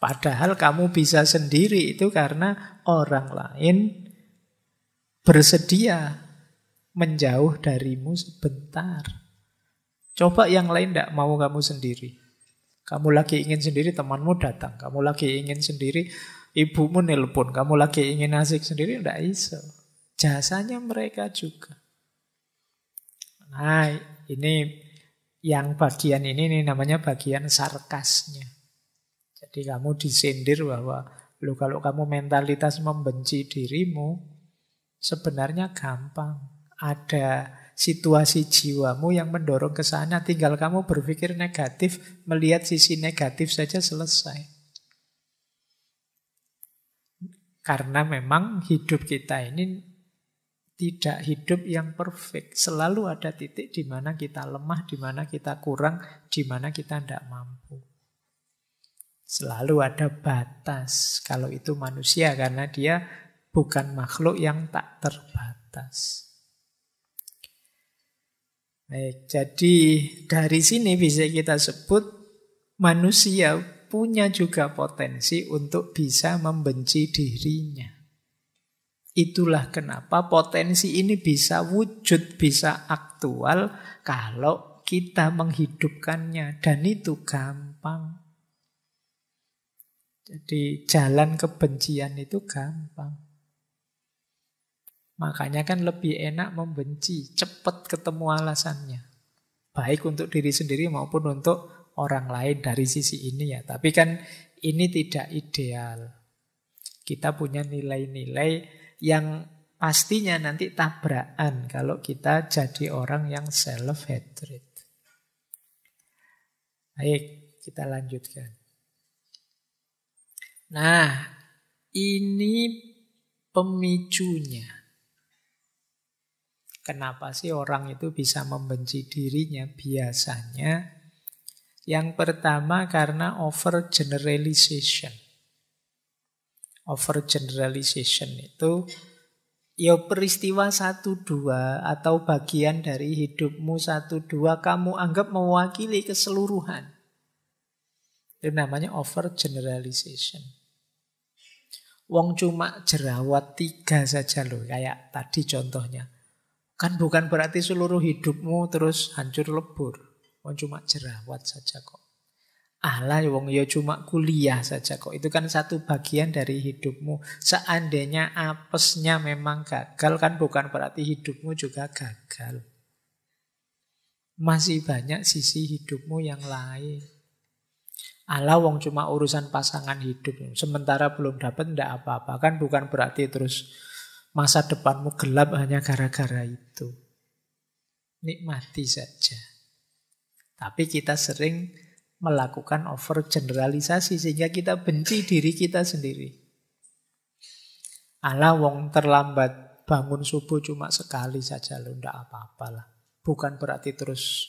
Padahal kamu bisa sendiri itu karena orang lain bersedia menjauh darimu sebentar. Coba yang lain tidak mau kamu sendiri. Kamu lagi ingin sendiri, temanmu datang. Kamu lagi ingin sendiri, ibumu nelpon. Kamu lagi ingin asik sendiri, tidak iso. Jasanya mereka juga. Nah, ini yang bagian ini namanya bagian sarkasnya. Jadi kamu disindir bahwa kalau kamu mentalitas membenci dirimu, sebenarnya gampang. Ada situasi jiwamu yang mendorong ke sana, tinggal kamu berpikir negatif, melihat sisi negatif saja selesai. Karena memang hidup kita ini tidak hidup yang perfect. Selalu ada titik di mana kita lemah, di mana kita kurang, di mana kita tidak mampu. Selalu ada batas. Kalau itu manusia, karena dia bukan makhluk yang tak terbatas. Baik, jadi dari sini bisa kita sebut manusia punya juga potensi untuk bisa membenci dirinya. Itulah kenapa potensi ini bisa wujud, bisa aktual kalau kita menghidupkannya. Dan itu gampang. Jadi jalan kebencian itu gampang. Makanya kan lebih enak membenci, cepat ketemu alasannya. Baik untuk diri sendiri maupun untuk orang lain dari sisi ini ya. Tapi kan ini tidak ideal. Kita punya nilai-nilai yang pastinya nanti tabrakan kalau kita jadi orang yang self-hatred. Baik, kita lanjutkan. Nah, ini pemicunya. Kenapa sih orang itu bisa membenci dirinya? Biasanya yang pertama karena overgeneralization. Overgeneralization itu ya peristiwa 1-2 atau bagian dari hidupmu 1-2 kamu anggap mewakili keseluruhan. Itu namanya overgeneralization. Wong cuma jerawat 3 saja loh, kayak tadi contohnya. Kan bukan berarti seluruh hidupmu terus hancur lebur. Wong cuma jerawat saja kok. Alah wong ya cuma kuliah saja kok. Itu kan satu bagian dari hidupmu. Seandainya apesnya memang gagal kan bukan berarti hidupmu juga gagal. Masih banyak sisi hidupmu yang lain. Alah wong cuma urusan pasangan hidup. Sementara belum dapat ndak apa-apa. Kan bukan berarti terus masa depanmu gelap hanya gara-gara itu. Nikmati saja. Tapi kita sering melakukan overgeneralisasi sehingga kita benci diri kita sendiri. Alah wong terlambat bangun subuh cuma sekali saja loh, ndak apa-apalah. Bukan berarti terus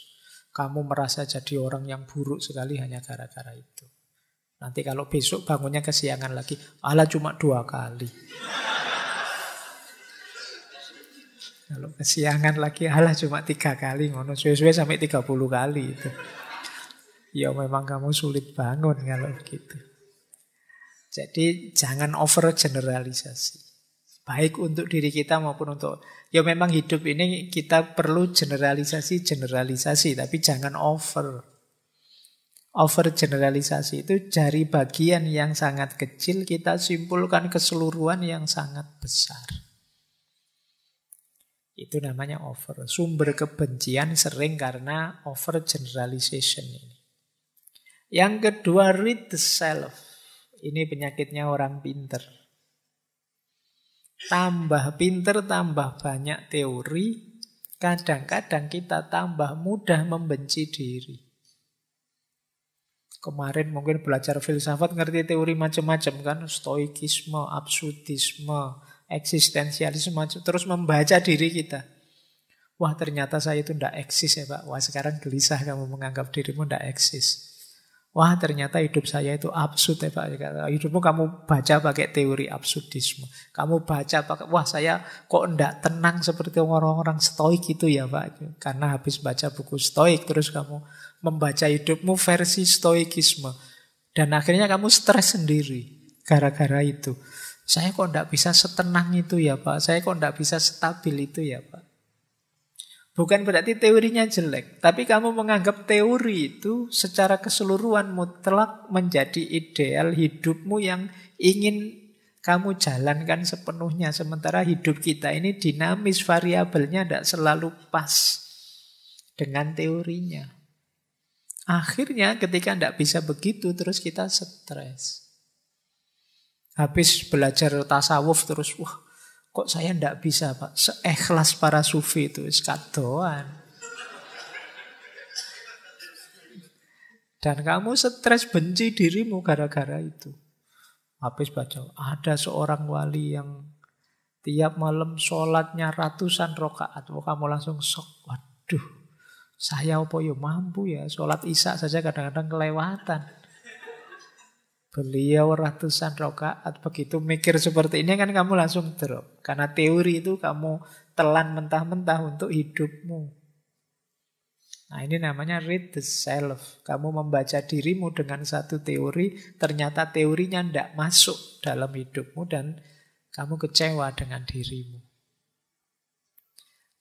kamu merasa jadi orang yang buruk sekali hanya gara-gara itu. Nanti kalau besok bangunnya kesiangan lagi, alah cuma 2 kali. Kalau kesiangan lagi, alah cuma 3 kali. Ngono suwe-suwe sampai 30 kali itu. Ya memang kamu sulit bangun kalau begitu. Jadi jangan overgeneralisasi. Baik untuk diri kita maupun untuk... Ya memang hidup ini kita perlu generalisasi, tapi jangan over. Overgeneralisasi itu dari bagian yang sangat kecil kita simpulkan keseluruhan yang sangat besar. Itu namanya over. Sumber kebencian sering karena overgeneralization ini. Yang kedua, read the self. Ini penyakitnya orang pinter. Tambah pinter, tambah banyak teori. Kadang-kadang kita tambah mudah membenci diri. Kemarin mungkin belajar filsafat, ngerti teori macam-macam kan. Stoikisme, absurdisme, eksistensialisme, terus membaca diri kita. Wah ternyata saya itu tidak eksis ya Pak. Wah sekarang gelisah kamu menganggap dirimu tidak eksis. Wah ternyata hidup saya itu absurd ya Pak. Hidupmu kamu baca pakai teori absurdisme. Kamu baca pakai, wah saya kok tidak tenang seperti orang-orang stoik itu ya Pak. Karena habis baca buku stoik terus kamu membaca hidupmu versi stoikisme. Dan akhirnya kamu stres sendiri gara-gara itu. Saya kok tidak bisa setenang itu ya Pak, saya kok tidak bisa stabil itu ya Pak. Bukan berarti teorinya jelek, tapi kamu menganggap teori itu secara keseluruhan mutlak menjadi ideal hidupmu yang ingin kamu jalankan sepenuhnya. Sementara hidup kita ini dinamis, variabelnya tidak selalu pas dengan teorinya. Akhirnya ketika tidak bisa begitu, terus kita stres. Habis belajar tasawuf terus, wah kok saya tidak bisa Pak, seikhlas para sufi itu, kadoan. Dan kamu stres, benci dirimu gara-gara itu. Habis baca, ada seorang wali yang tiap malam sholatnya ratusan rakaat. Kamu langsung shock, waduh, saya apa ya mampu ya, sholat isya saja kadang-kadang kelewatan. Beliau ratusan rakaat, begitu mikir seperti ini kan kamu langsung drop. Karena teori itu kamu telan mentah-mentah untuk hidupmu. Nah ini namanya read the self. Kamu membaca dirimu dengan satu teori, ternyata teorinya tidak masuk dalam hidupmu dan kamu kecewa dengan dirimu.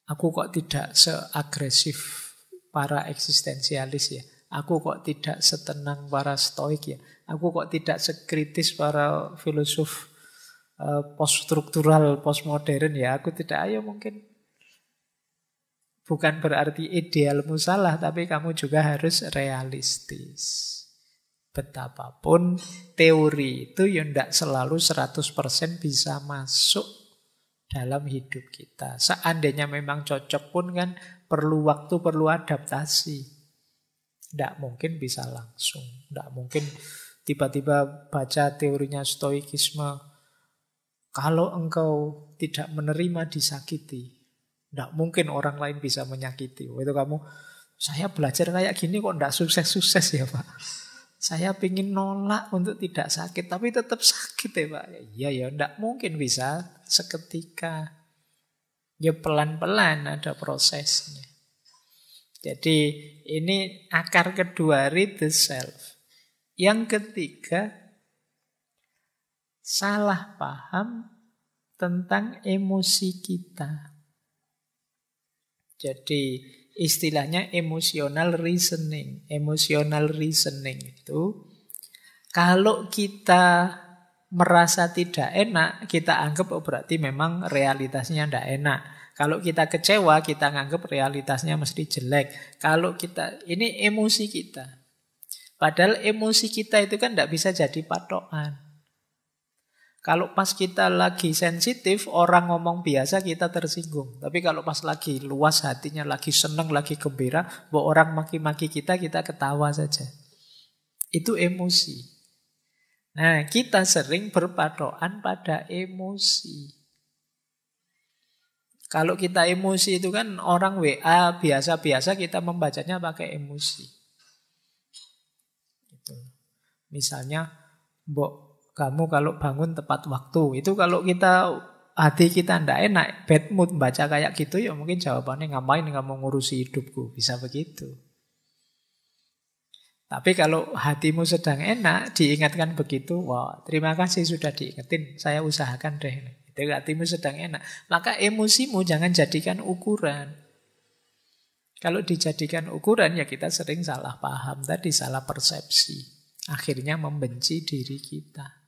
Aku kok tidak seagresif para eksistensialis ya. Aku kok tidak setenang para stoik ya. Aku kok tidak sekritis para filosof poststruktural, postmodern ya. Aku tidak, ayo mungkin. Bukan berarti idealmu salah, tapi kamu juga harus realistis. Betapapun teori itu ya tidak selalu 100% bisa masuk dalam hidup kita. Seandainya memang cocok pun kan perlu waktu, perlu adaptasi. Tidak mungkin bisa langsung. Tidak mungkin tiba-tiba baca teorinya stoikisme. Kalau engkau tidak menerima disakiti, tidak mungkin orang lain bisa menyakiti. Itu kamu, saya belajar kayak gini kok tidak sukses-sukses ya Pak. Saya ingin nolak untuk tidak sakit, tapi tetap sakit ya Pak. Iya ya, tidak mungkin bisa seketika. Ya pelan-pelan ada prosesnya. Jadi ini akar kedua, read the self. Yang ketiga, salah paham tentang emosi kita. Jadi istilahnya emotional reasoning. Emotional reasoning itu kalau kita merasa tidak enak, kita anggap oh berarti memang realitasnya tidak enak. Kalau kita kecewa, kita nganggap realitasnya mesti jelek. Kalau kita, ini emosi kita. Padahal emosi kita itu kan tidak bisa jadi patokan. Kalau pas kita lagi sensitif, orang ngomong biasa kita tersinggung. Tapi kalau pas lagi luas hatinya, lagi seneng, lagi gembira, bahwa orang maki-maki kita ketawa saja. Itu emosi. Nah, kita sering berpatokan pada emosi. Kalau kita emosi itu kan orang WA biasa-biasa kita membacanya pakai emosi. Gitu. Misalnya, Mbok, kamu kalau bangun tepat waktu. Itu kalau kita hati kita tidak enak, bad mood baca kayak gitu ya mungkin jawabannya ngapain kamu ngurusi hidupku. Bisa begitu. Tapi kalau hatimu sedang enak, diingatkan begitu, wah terima kasih sudah diingetin, saya usahakan deh. Itu hatimu sedang enak. Maka emosimu jangan jadikan ukuran. Kalau dijadikan ukuran ya kita sering salah paham tadi, salah persepsi. Akhirnya membenci diri kita.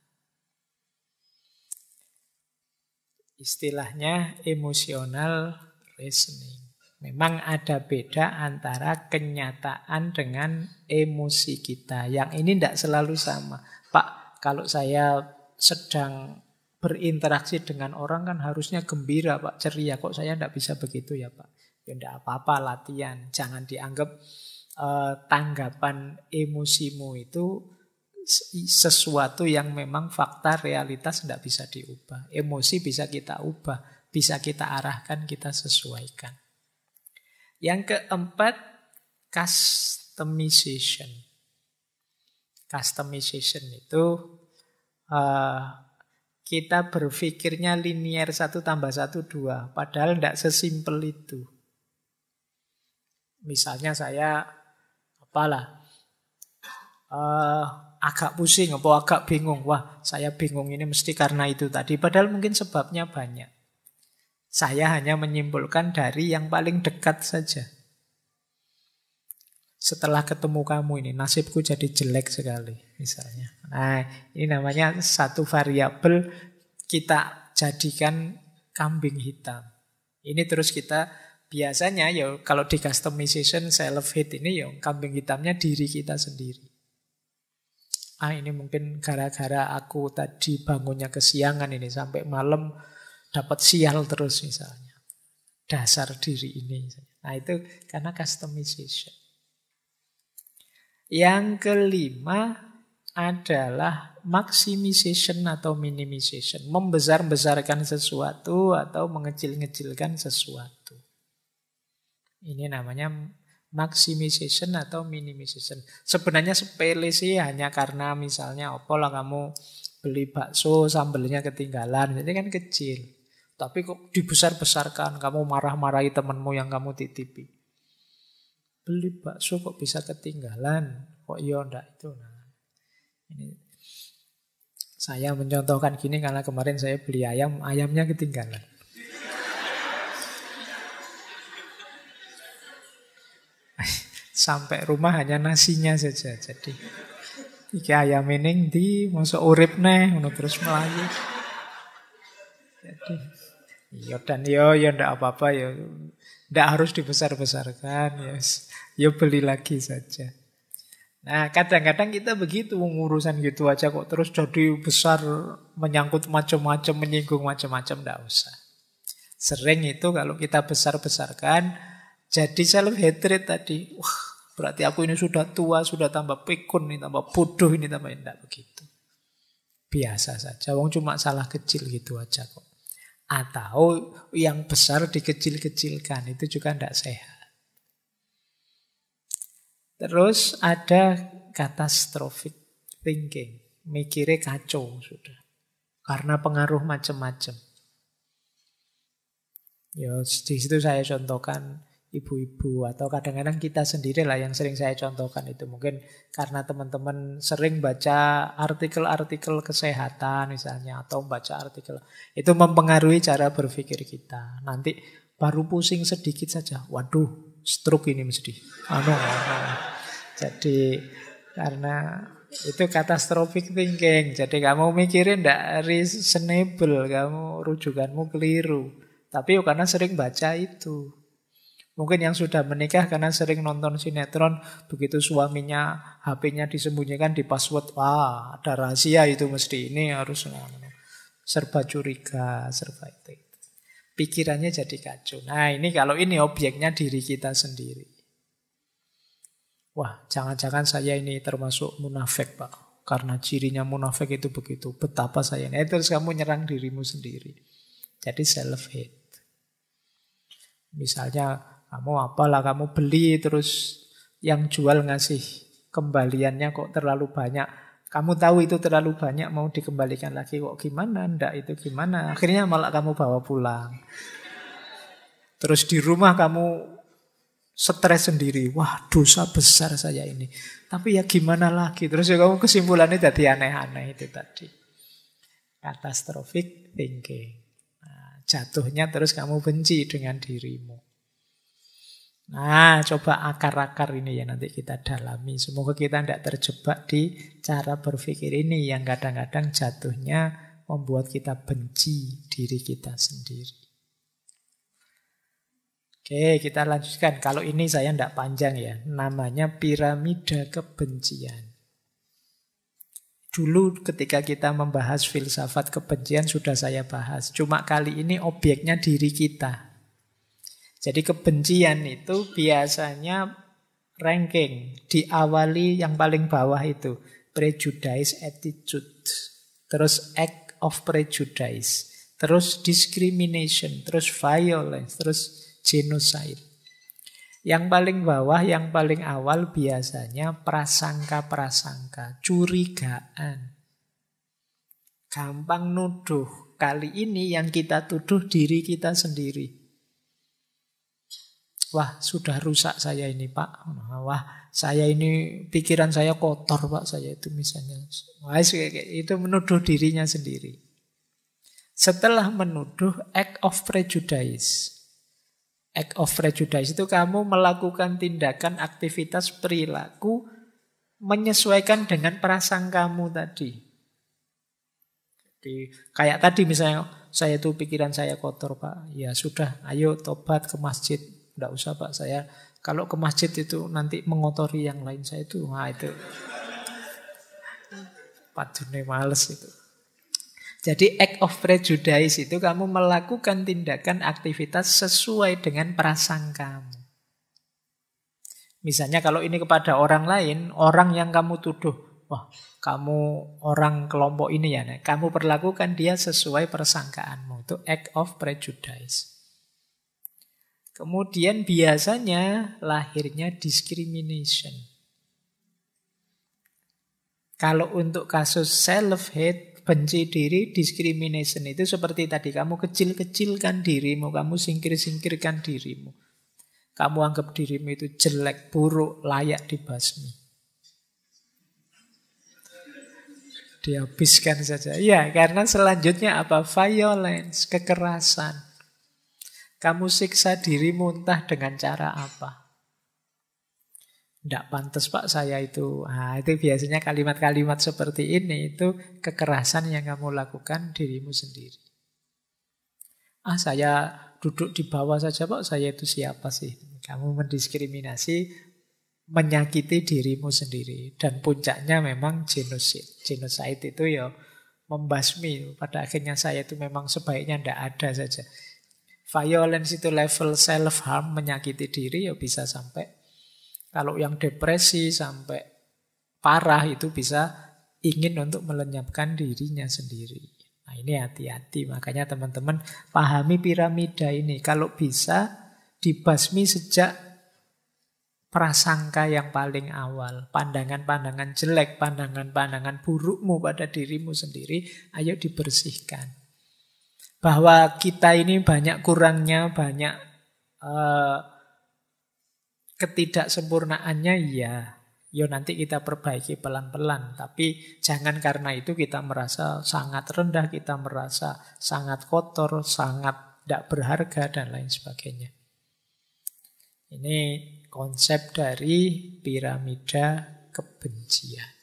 Istilahnya emotional reasoning. Memang ada beda antara kenyataan dengan emosi kita. Yang ini tidak selalu sama. Pak, kalau saya sedang berinteraksi dengan orang kan harusnya gembira Pak, ceria. Kok saya tidak bisa begitu ya Pak? Ya tidak apa-apa, latihan. Jangan dianggap tanggapan emosimu itu sesuatu yang memang fakta realitas tidak bisa diubah. Emosi bisa kita ubah, bisa kita arahkan, kita sesuaikan. Yang keempat, customization. Customization itu kita berpikirnya linear 1 tambah 1, 2. Padahal tidak sesimpel itu. Misalnya saya, agak pusing, apa agak bingung. Wah, saya bingung ini mesti karena itu tadi. Padahal mungkin sebabnya banyak. Saya hanya menyimpulkan dari yang paling dekat saja. Setelah ketemu kamu ini, nasibku jadi jelek sekali, misalnya. Nah, ini namanya satu variabel kita jadikan kambing hitam. Ini terus kita biasanya ya kalau di customization self-hate ini ya kambing hitamnya diri kita sendiri. Ini mungkin gara-gara aku tadi bangunnya kesiangan ini sampai malam dapat sial terus misalnya. Dasar diri ini. Nah itu karena customization. Yang kelima adalah maximization atau minimization. Membesar-besarkan sesuatu atau mengecil-ngecilkan sesuatu. Ini namanya maximization atau minimization. Sebenarnya sepele sih, hanya karena misalnya lah kamu beli bakso sambelnya ketinggalan, jadi kan kecil. Tapi kok dibesar-besarkan, kamu marah-marahi temanmu yang kamu titipi. Beli bakso kok bisa ketinggalan, kok iya ndak itu. Nah, ini saya mencontohkan gini karena kemarin saya beli ayam, ayamnya ketinggalan. Sampai rumah hanya nasinya saja. Jadi iki ayam ini di masuk urip neh, terus melayu. Jadi ya ndak apa-apa ya. Ndak harus dibesar-besarkan ya. Ya beli lagi saja. Nah, kadang-kadang kita begitu urusan gitu aja kok terus jadi besar, menyangkut macam-macam, menyinggung macam-macam, ndak usah. Sering itu kalau kita besar-besarkan jadi self-hatred tadi. Wah, berarti aku ini sudah tua, sudah tambah pikun, ini tambah bodoh, ini tambah enggak begitu. Biasa saja, wong cuma salah kecil gitu aja kok. Atau yang besar dikecil-kecilkan, itu juga enggak sehat. Terus ada catastrophic thinking. Mikirnya kacau sudah. Karena pengaruh macam-macam. Ya, di situ saya contohkan ibu-ibu atau kadang-kadang kita sendiri lah yang sering saya contohkan itu. Mungkin karena teman-teman sering baca artikel-artikel kesehatan misalnya atau baca artikel. Itu mempengaruhi cara berpikir kita. Nanti baru pusing sedikit saja. Waduh, stroke ini mesti. Jadi karena itu catastrophic thinking. Jadi kamu mikirin tidak reasonable, kamu rujukanmu keliru. Tapi karena sering baca itu. Mungkin yang sudah menikah karena sering nonton sinetron, begitu suaminya HP-nya disembunyikan di password, wah ada rahasia itu mesti ini harus serba curiga, serba itu. Pikirannya jadi kacau. Nah ini kalau ini objeknya diri kita sendiri. Wah jangan-jangan saya ini termasuk munafik Pak. Karena cirinya munafik itu begitu. Betapa saya ini. Terus kamu nyerang dirimu sendiri. Jadi self-hate. Misalnya kamu beli terus yang jual ngasih kembaliannya kok terlalu banyak. Kamu tahu itu terlalu banyak mau dikembalikan lagi kok gimana? Ndak itu gimana? Akhirnya malah kamu bawa pulang. Terus di rumah kamu stres sendiri. Wah dosa besar saya ini. Tapi ya gimana lagi? Terus ya kamu kesimpulannya jadi aneh-aneh itu tadi. Catastrophic thinking. Nah, jatuhnya terus kamu benci dengan dirimu. Nah, coba akar-akar ini ya nanti kita dalami. Semoga kita tidak terjebak di cara berpikir ini yang kadang-kadang jatuhnya membuat kita benci diri kita sendiri. Oke, kita lanjutkan. Kalau ini saya tidak panjang ya. Namanya piramida kebencian. Dulu ketika kita membahas filsafat kebencian sudah saya bahas. Cuma kali ini objeknya diri kita. Jadi kebencian itu biasanya ranking. Diawali yang paling bawah itu. Prejudice attitude. Terus act of prejudice. Terus discrimination. Terus violence. Terus genocide. Yang paling bawah, yang paling awal biasanya prasangka-prasangka. Curigaan. Gampang nuduh. Kali ini yang kita tuduh diri kita sendiri. Wah, sudah rusak saya ini, Pak. Wah, saya ini pikiran saya kotor, Pak. Saya itu misalnya. Wah, itu menuduh dirinya sendiri. Setelah menuduh, act of prejudice. Act of prejudice itu kamu melakukan tindakan, aktivitas, perilaku menyesuaikan dengan prasangkamu tadi. Jadi, kayak tadi misalnya, saya itu pikiran saya kotor, Pak. Ya sudah, ayo tobat ke masjid. Tidak usah, Pak, saya kalau ke masjid itu nanti mengotori yang lain saya itu. Nah itu. Padune males itu. Jadi act of prejudice itu kamu melakukan tindakan aktivitas sesuai dengan prasangkamu. Misalnya kalau ini kepada orang lain, orang yang kamu tuduh, wah kamu orang kelompok ini ya, kamu perlakukan dia sesuai persangkaanmu. Itu act of prejudice. Kemudian biasanya lahirnya discrimination. Kalau untuk kasus self-hate, benci diri, discrimination itu seperti tadi. Kamu kecil-kecilkan dirimu, kamu singkir-singkirkan dirimu. Kamu anggap dirimu itu jelek, buruk, layak dibasmi. Dihabiskan saja. Ya, karena selanjutnya apa? Violence, kekerasan. Kamu siksa dirimu entah dengan cara apa. Tidak pantas, Pak, saya itu. Nah, itu biasanya kalimat-kalimat seperti ini, itu kekerasan yang kamu lakukan dirimu sendiri. Saya duduk di bawah saja, Pak, saya itu siapa sih? Kamu mendiskriminasi, menyakiti dirimu sendiri. Dan puncaknya memang genocide. Genocide itu ya membasmi. Pada akhirnya saya itu memang sebaiknya tidak ada saja. Violence itu level self-harm, menyakiti diri, ya bisa sampai. Kalau yang depresi sampai parah itu bisa ingin untuk melenyapkan dirinya sendiri. Nah ini hati-hati, makanya teman-teman pahami piramida ini. Kalau bisa dibasmi sejak prasangka yang paling awal. Pandangan-pandangan jelek, pandangan-pandangan burukmu pada dirimu sendiri, ayo dibersihkan. Bahwa kita ini banyak kurangnya, banyak ketidaksempurnaannya, ya nanti kita perbaiki pelan-pelan. Tapi jangan karena itu kita merasa sangat rendah, kita merasa sangat kotor, sangat tidak berharga, dan lain sebagainya. Ini konsep dari piramida kebencian.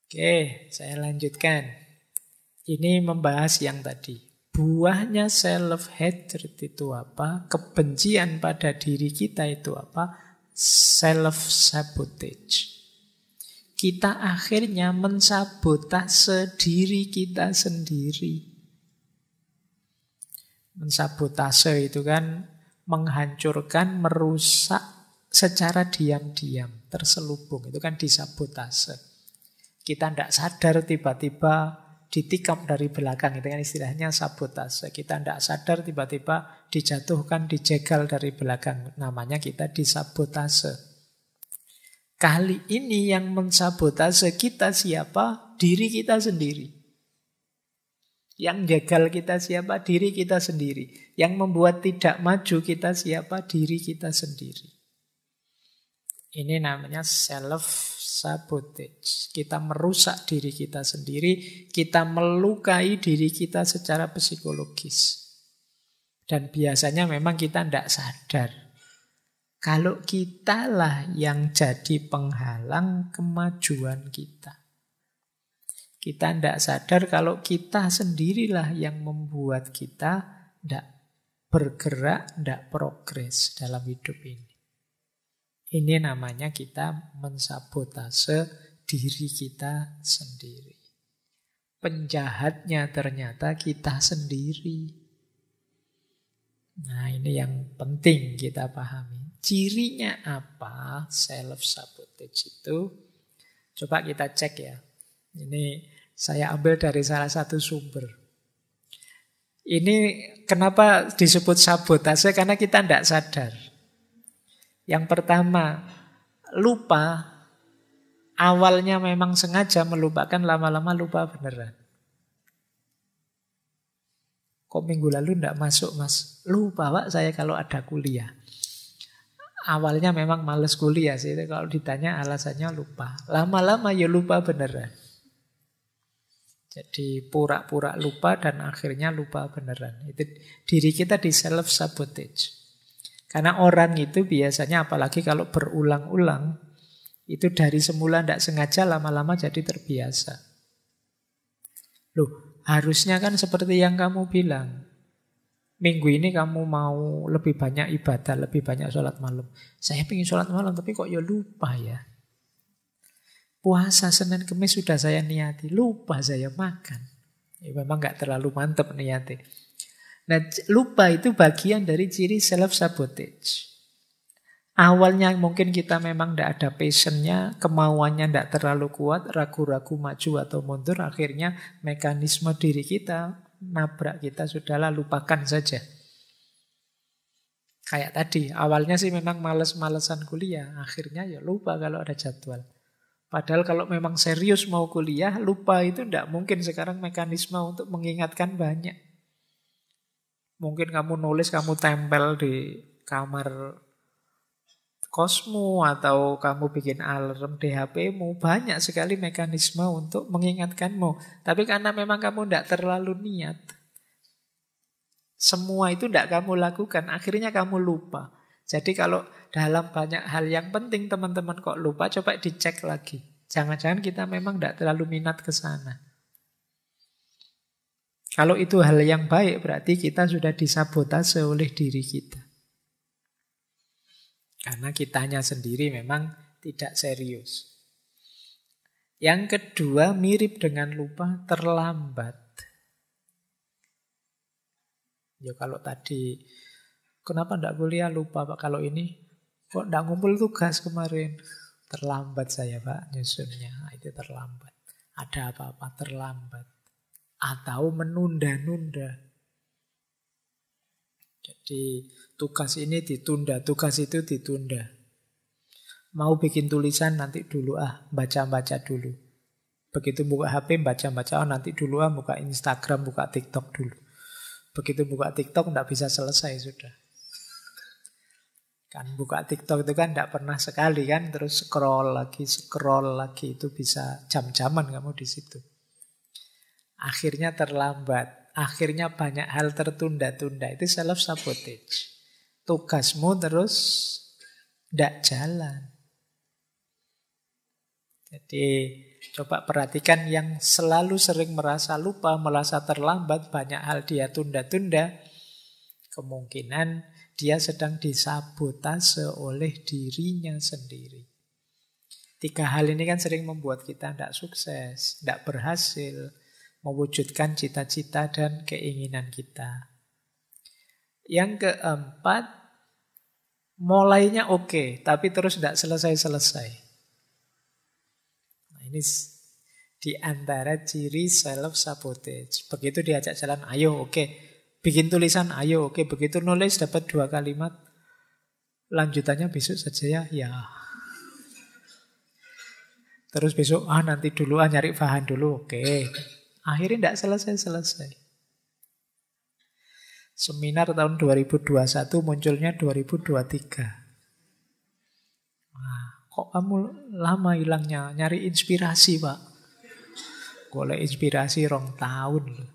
Oke, saya lanjutkan. Ini membahas yang tadi. Buahnya self-hatred itu apa? Kebencian pada diri kita itu apa? Self-sabotage. Kita akhirnya mensabotase diri kita sendiri. Mensabotase itu kan menghancurkan, merusak secara diam-diam, terselubung. Itu kan disabotase. Kita tidak sadar tiba-tiba ditikam dari belakang, itu kan istilahnya sabotase. Kita tidak sadar tiba-tiba dijatuhkan, dijegal dari belakang, namanya kita disabotase. Kali ini yang mensabotase kita siapa? Diri kita sendiri. Yang jegal kita siapa? Diri kita sendiri. Yang membuat tidak maju kita siapa? Diri kita sendiri. Ini namanya self-sabotage. Kita merusak diri kita sendiri, kita melukai diri kita secara psikologis. Dan biasanya memang kita tidak sadar. Kalau kitalah yang jadi penghalang kemajuan kita. Kita tidak sadar kalau kita sendirilah yang membuat kita tidak bergerak, tidak progres dalam hidup ini. Ini namanya kita mensabotase diri kita sendiri. Penjahatnya ternyata kita sendiri. Nah, ini yang penting kita pahami. Cirinya apa self-sabotage itu? Coba kita cek ya. Ini saya ambil dari salah satu sumber. Ini kenapa disebut sabotase? Karena kita tidak sadar. Yang pertama, lupa. Awalnya memang sengaja melupakan, lama-lama lupa beneran. Kok minggu lalu ndak masuk mas? Lupa Pak saya kalau ada kuliah. Awalnya memang males kuliah sih. Kalau ditanya alasannya lupa. Lama-lama ya lupa beneran. Jadi pura-pura lupa dan akhirnya lupa beneran. Itu diri kita di self-sabotage. Karena orang itu biasanya apalagi kalau berulang-ulang, itu dari semula tidak sengaja lama-lama jadi terbiasa. Loh, harusnya kan seperti yang kamu bilang. Minggu ini kamu mau lebih banyak ibadah, lebih banyak sholat malam. Saya pengen sholat malam tapi kok ya lupa ya. Puasa Senin Kemis sudah saya niati, lupa saya makan. Ya, memang nggak terlalu mantap niati. Nah, lupa itu bagian dari ciri self-sabotage. Awalnya mungkin kita memang tidak ada passionnya, kemauannya tidak terlalu kuat, ragu-ragu maju atau mundur, akhirnya mekanisme diri kita nabrak kita, sudahlah lupakan saja. Kayak tadi, awalnya sih memang males-malesan kuliah, akhirnya ya lupa kalau ada jadwal. Padahal kalau memang serius mau kuliah, lupa itu tidak mungkin sekarang mekanisme untuk mengingatkan banyak. Mungkin kamu nulis, kamu tempel di kamar kosmu atau kamu bikin alarm di HP-mu. Banyak sekali mekanisme untuk mengingatkanmu. Tapi karena memang kamu tidak terlalu niat, semua itu tidak kamu lakukan, akhirnya kamu lupa. Jadi kalau dalam banyak hal yang penting teman-teman kok lupa, coba dicek lagi. Jangan-jangan kita memang tidak terlalu minat ke sana. Kalau itu hal yang baik, berarti kita sudah disabotase oleh diri kita. Karena kitanya sendiri memang tidak serius. Yang kedua, mirip dengan lupa, terlambat. Ya kalau tadi, kenapa tidak kuliah lupa Pak? Kalau ini, kok tidak ngumpul tugas kemarin? Terlambat saya Pak nyusunnya, itu terlambat. Ada apa-apa terlambat. Atau menunda-nunda. Jadi tugas ini ditunda, tugas itu ditunda. Mau bikin tulisan nanti dulu baca-baca dulu. Begitu buka HP baca-baca, nanti dulu buka Instagram, buka TikTok dulu. Begitu buka TikTok tidak bisa selesai sudah. Kan buka TikTok itu kan tidak pernah sekali kan, terus scroll lagi itu bisa jam-jaman kamu di situ. Akhirnya terlambat, akhirnya banyak hal tertunda-tunda, itu self-sabotage. Tugasmu terus tidak jalan. Jadi coba perhatikan yang selalu sering merasa lupa, merasa terlambat, banyak hal dia tunda-tunda, kemungkinan dia sedang disabotase oleh dirinya sendiri. 3 hal ini kan sering membuat kita tidak sukses, tidak berhasil mewujudkan cita-cita dan keinginan kita. Yang keempat, mulainya oke, tapi terus tidak selesai-selesai. Nah, ini di antara ciri self-sabotage. Begitu diajak jalan, ayo oke. Bikin tulisan, ayo oke. Begitu nulis dapat 2 kalimat, lanjutannya besok saja ya. Terus besok, nanti dulu nyari bahan dulu, oke. Akhirnya tidak selesai-selesai. Seminar tahun 2021 munculnya 2023. Kok kamu lama hilangnya? Nyari inspirasi Pak. Golek inspirasi 2 tahun loh.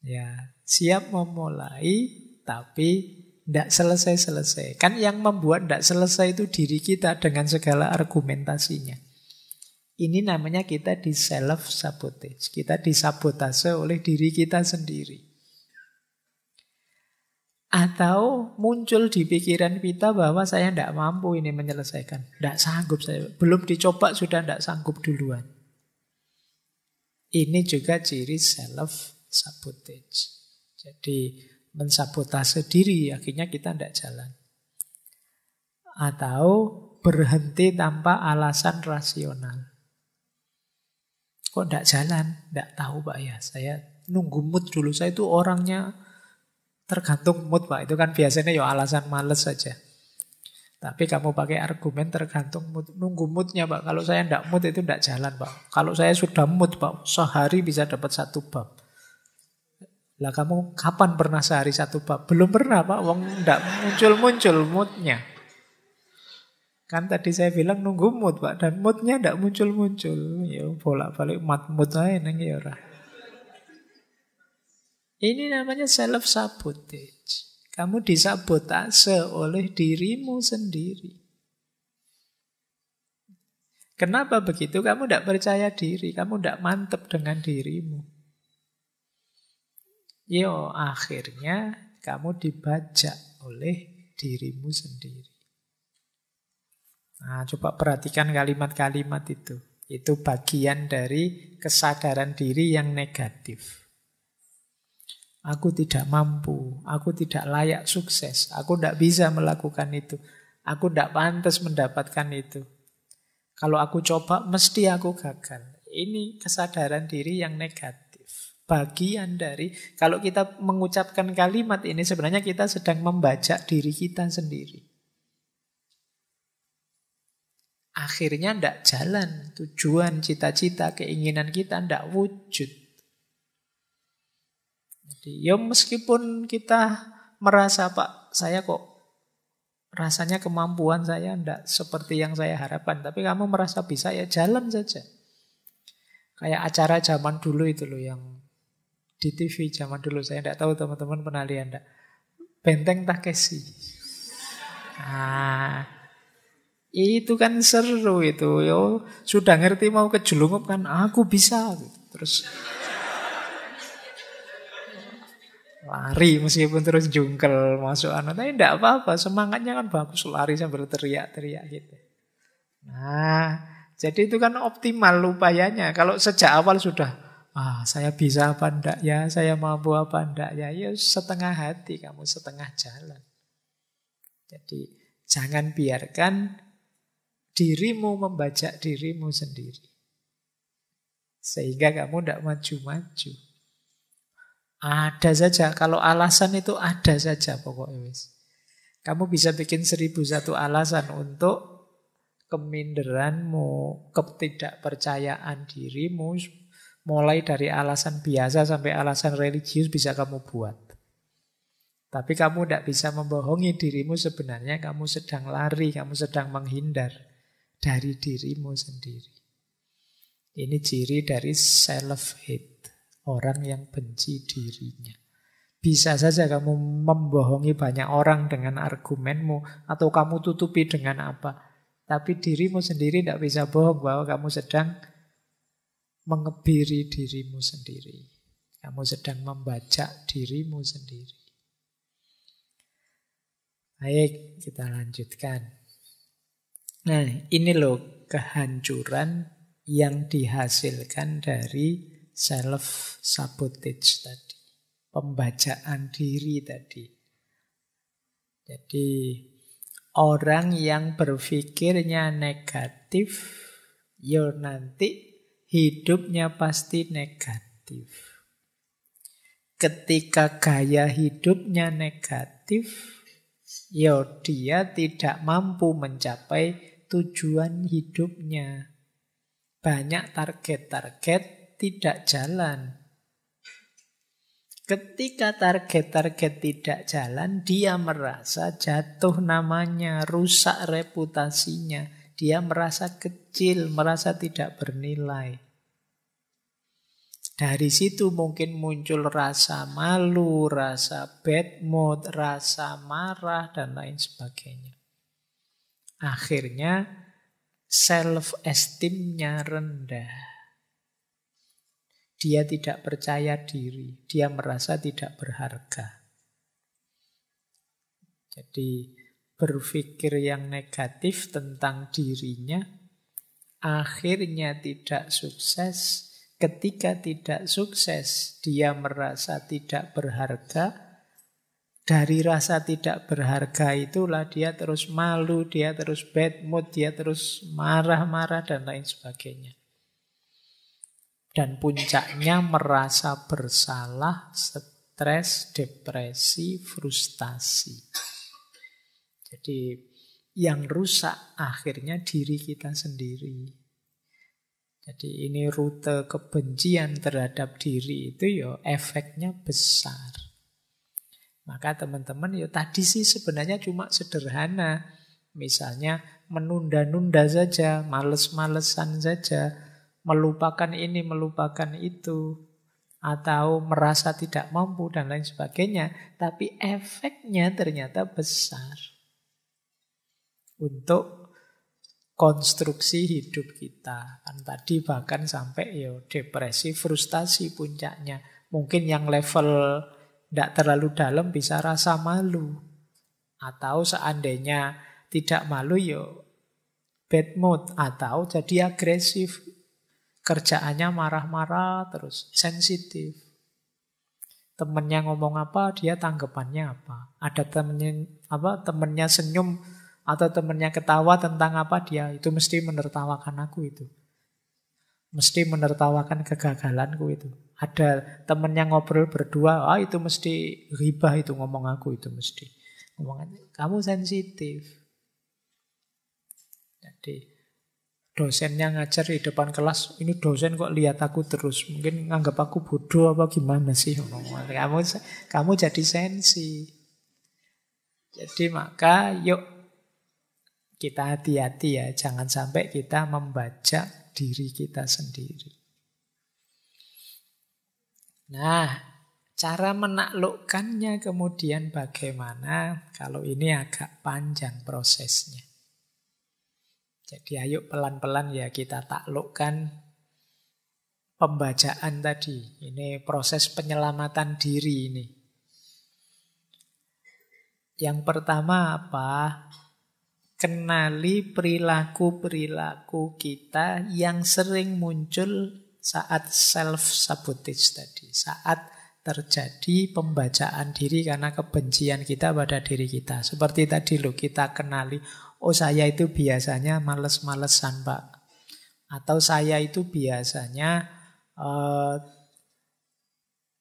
Ya, siap memulai tapi tidak selesai-selesai. Kan yang membuat tidak selesai itu diri kita dengan segala argumentasinya. Ini namanya kita di self-sabotage. Kita disabotase oleh diri kita sendiri. Atau muncul di pikiran kita bahwa saya tidak mampu ini menyelesaikan. Tidak sanggup saya. Belum dicoba sudah tidak sanggup duluan. Ini juga ciri self-sabotage. Jadi mensabotase diri, akhirnya kita tidak jalan. Atau berhenti tanpa alasan rasional. Kok tidak jalan? Tidak tahu Pak ya. Saya nunggu mood dulu. Saya itu orangnya tergantung mood Pak. Itu kan biasanya ya alasan males saja. Tapi kamu pakai argumen tergantung mood. Nunggu moodnya Pak. Kalau saya tidak mood itu tidak jalan Pak. Kalau saya sudah mood Pak, sehari bisa dapat 1 bab. Lah kamu kapan pernah sehari satu bab? Belum pernah Pak, wong ndak muncul-muncul moodnya. Kan tadi saya bilang nunggu mood Pak, dan moodnya ndak muncul-muncul. Ya bolak-balik mood aja neng ya ora. Ini namanya self-sabotage. Kamu disabotase oleh dirimu sendiri. Kenapa begitu? Kamu tidak percaya diri, kamu tidak mantap dengan dirimu. Yo, akhirnya kamu dibajak oleh dirimu sendiri. Nah, coba perhatikan kalimat-kalimat itu. Itu bagian dari kesadaran diri yang negatif. Aku tidak mampu, aku tidak layak sukses, aku tidak bisa melakukan itu, aku tidak pantas mendapatkan itu. Kalau aku coba, mesti aku gagal. Ini kesadaran diri yang negatif. Bagian dari, kalau kita mengucapkan kalimat ini, sebenarnya kita sedang membajak diri kita sendiri. Akhirnya tidak jalan. Tujuan, cita-cita, keinginan kita tidak wujud. Jadi, ya meskipun kita merasa, Pak, saya kok rasanya kemampuan saya tidak seperti yang saya harapkan. Tapi kamu merasa bisa, ya jalan saja. Kayak acara zaman dulu itu loh, yang di TV zaman dulu. Saya tidak tahu teman-teman pernah lihat enggak. Benteng Takeshi. Nah, itu kan seru itu. Yo, sudah ngerti mau kejelungup kan, aku bisa. Terus lari meskipun terus jungkel masuk anak. Tapi tidak apa-apa, semangatnya kan bagus. Lari sambil teriak-teriak gitu. Nah, jadi itu kan optimal upayanya. Kalau sejak awal sudah, saya bisa apa enggak ya, saya mampu apa enggak ya, ya setengah hati kamu, setengah jalan. Jadi jangan biarkan dirimu membajak dirimu sendiri. Sehingga kamu tidak maju-maju. Ada saja, kalau alasan itu ada saja pokoknya. Kamu bisa bikin 1001 alasan untuk keminderanmu, ketidakpercayaan dirimu. Mulai dari alasan biasa sampai alasan religius bisa kamu buat. Tapi kamu tidak bisa membohongi dirimu, sebenarnya kamu sedang lari, kamu sedang menghindar dari dirimu sendiri. Ini ciri dari self-hate, orang yang benci dirinya. Bisa saja kamu membohongi banyak orang dengan argumenmu, atau kamu tutupi dengan apa. Tapi dirimu sendiri tidak bisa bohong bahwa kamu sedang mengebiri dirimu sendiri. Kamu sedang membajak dirimu sendiri. Baik, kita lanjutkan. Nah, ini loh kehancuran yang dihasilkan dari self-sabotage tadi. Pembajaan diri tadi. Jadi, orang yang berpikirnya negatif, ya nanti hidupnya pasti negatif. Ketika gaya hidupnya negatif, ya dia tidak mampu mencapai tujuan hidupnya. Banyak target-target tidak jalan. Ketika target-target tidak jalan, dia merasa jatuh namanya, rusak reputasinya. Dia merasa kecil, merasa tidak bernilai. Dari situ mungkin muncul rasa malu, rasa bad mood, rasa marah, dan lain sebagainya. Akhirnya self-esteem-nya rendah. Dia tidak percaya diri, dia merasa tidak berharga. Jadi berpikir yang negatif tentang dirinya, akhirnya tidak sukses. Ketika tidak sukses, dia merasa tidak berharga. Dari rasa tidak berharga itulah dia terus malu, dia terus bad mood, dia terus marah-marah, dan lain sebagainya. Dan puncaknya merasa bersalah, stres, depresi, frustasi. Jadi yang rusak akhirnya diri kita sendiri. Jadi ini rute kebencian terhadap diri itu ya efeknya besar. Maka teman-teman ya tadi sih sebenarnya cuma sederhana. Misalnya menunda-nunda saja, males-malesan saja, melupakan ini, melupakan itu, atau merasa tidak mampu dan lain sebagainya. Tapi efeknya ternyata besar untuk konstruksi hidup kita. Kan tadi bahkan sampai ya depresi, frustasi puncaknya. Mungkin yang level tidak terlalu dalam bisa rasa malu. Atau seandainya tidak malu ya bad mood. Atau jadi agresif. Kerjaannya marah-marah terus, sensitif. Temennya ngomong apa, dia tanggapannya apa. Ada temennya senyum atau temennya ketawa tentang apa, dia itu mesti menertawakan aku itu. Mesti menertawakan kegagalanku itu. Ada temennya ngobrol berdua, itu mesti ghibah itu ngomong aku itu mesti. Ngomong, kamu sensitif. Jadi dosennya ngajar di depan kelas, ini dosen kok lihat aku terus. Mungkin nganggap aku bodoh apa gimana sih. Kamu jadi sensi. Jadi maka yuk kita hati-hati ya, jangan sampai kita membajak diri kita sendiri. Nah, cara menaklukkannya kemudian bagaimana? Kalau ini agak panjang prosesnya. Jadi ayo pelan-pelan ya kita taklukkan pembajaan tadi. Ini proses penyelamatan diri ini. Yang pertama apa? Kenali perilaku-perilaku kita yang sering muncul saat self-sabotage tadi. Saat terjadi pembajaan diri karena kebencian kita pada diri kita. Seperti tadi loh, kita kenali, oh saya itu biasanya males-malesan Pak. Atau saya itu biasanya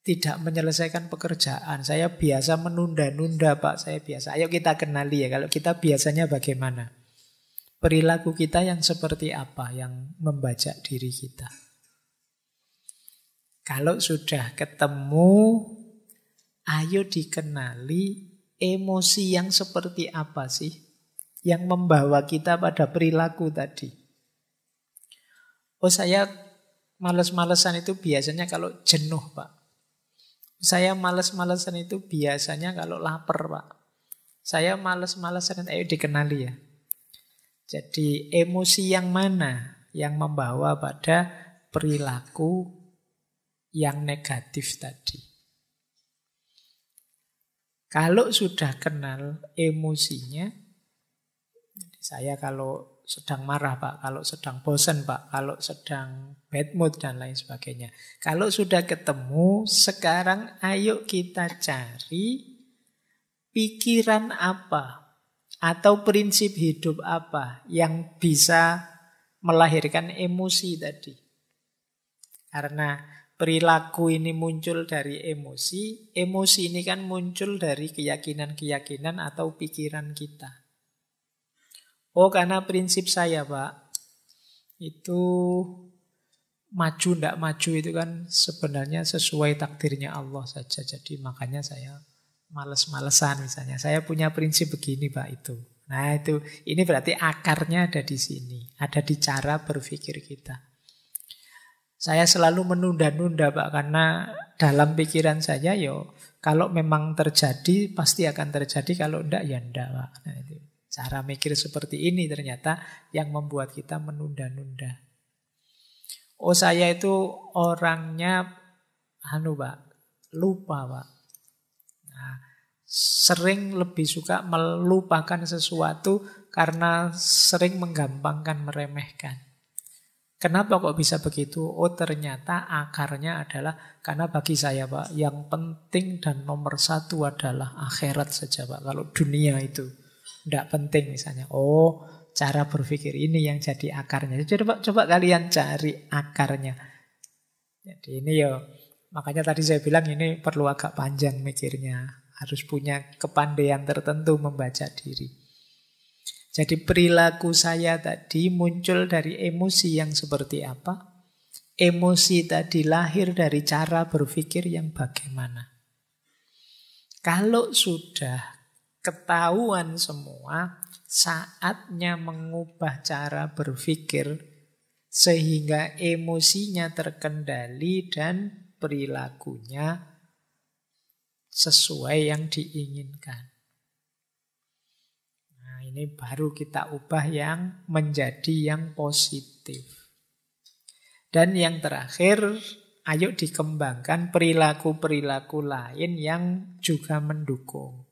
tidak menyelesaikan pekerjaan. Saya biasa menunda-nunda Pak, saya biasa. Ayo kita kenali ya, kalau kita biasanya bagaimana? Perilaku kita yang seperti apa yang membajak diri kita? Kalau sudah ketemu, ayo dikenali emosi yang seperti apa sih yang membawa kita pada perilaku tadi. Oh saya males-malesan itu biasanya kalau jenuh Pak. Saya males-malesan itu biasanya kalau lapar, Pak. Saya males-malesan, ayo dikenali ya. Jadi emosi yang mana yang membawa pada perilaku yang negatif tadi. Kalau sudah kenal emosinya, saya kalau sedang marah Pak, kalau sedang bosan Pak, kalau sedang bad mood dan lain sebagainya. Kalau sudah ketemu, sekarang ayo kita cari pikiran apa atau prinsip hidup apa yang bisa melahirkan emosi tadi. Karena perilaku ini muncul dari emosi, emosi ini kan muncul dari keyakinan-keyakinan atau pikiran kita. Oh karena prinsip saya Pak, itu maju ndak maju itu kan sebenarnya sesuai takdirnya Allah saja. Jadi makanya saya males-malesan misalnya. Saya punya prinsip begini Pak itu. Nah itu, ini berarti akarnya ada di sini. Ada di cara berpikir kita. Saya selalu menunda-nunda Pak, karena dalam pikiran saya kalau memang terjadi pasti akan terjadi, kalau enggak ya enggak Pak. Nah, itu. Cara mikir seperti ini ternyata yang membuat kita menunda-nunda. Oh saya itu orangnya Pak, lupa Pak. Nah, sering lebih suka melupakan sesuatu karena sering menggampangkan, meremehkan. Kenapa kok bisa begitu? Oh ternyata akarnya adalah karena bagi saya Pak, yang penting dan nomor satu adalah akhirat saja Pak. Kalau dunia itu tidak penting misalnya. Oh cara berpikir ini yang jadi akarnya. Jadi coba kalian cari akarnya. Jadi ini makanya tadi saya bilang ini perlu agak panjang mikirnya. Harus punya kepandaian tertentu membaca diri. Jadi perilaku saya tadi muncul dari emosi yang seperti apa? emosi tadi lahir dari cara berpikir yang bagaimana. Kalau sudah ketahuan semua, saatnya mengubah cara berpikir sehingga emosinya terkendali dan perilakunya sesuai yang diinginkan. Nah, ini baru kita ubah yang menjadi yang positif. Dan yang terakhir, ayo dikembangkan perilaku-perilaku lain yang juga mendukung.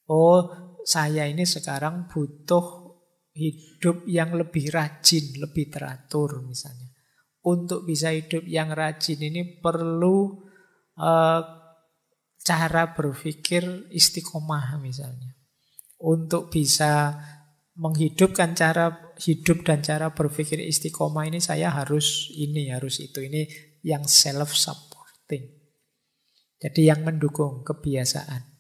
Oh, saya ini sekarang butuh hidup yang lebih rajin, lebih teratur misalnya. Untuk bisa hidup yang rajin ini perlu cara berpikir istiqomah misalnya. Untuk bisa menghidupkan cara hidup dan cara berpikir istiqomah ini saya harus ini, harus itu. Ini yang self-supporting. Jadi yang mendukung kebiasaan.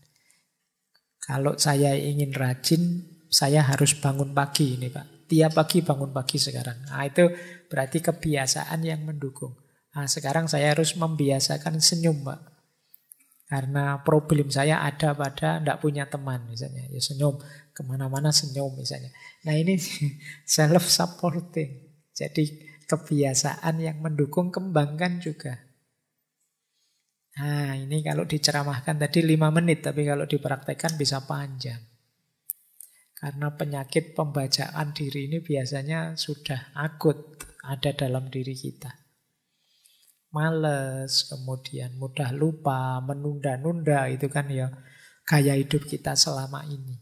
Kalau saya ingin rajin, saya harus bangun pagi ini Pak. Tiap pagi bangun pagi sekarang. Nah, itu berarti kebiasaan yang mendukung. Nah, sekarang saya harus membiasakan senyum Pak. Karena problem saya ada pada tidak punya teman misalnya. Ya senyum, kemana-mana senyum misalnya. Nah ini self-supporting. Jadi kebiasaan yang mendukung, kembangkan juga. Nah ini kalau diceramahkan tadi 5 menit, tapi kalau dipraktekkan bisa panjang. Karena penyakit pembacaan diri ini biasanya sudah akut ada dalam diri kita. Males, kemudian mudah lupa, menunda-nunda, itu kan ya gaya hidup kita selama ini.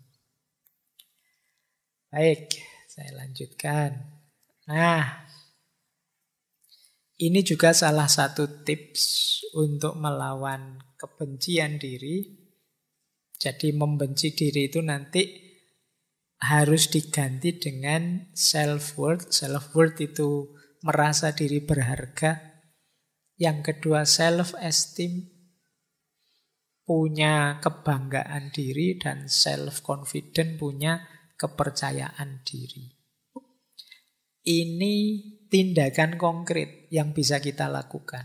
Baik, saya lanjutkan. Nah, ini juga salah satu tips untuk melawan kebencian diri. Jadi membenci diri itu nanti harus diganti dengan self-worth. Self-worth itu merasa diri berharga. Yang kedua self-esteem, punya kebanggaan diri, dan self-confident, punya kepercayaan diri. Ini tindakan konkret yang bisa kita lakukan.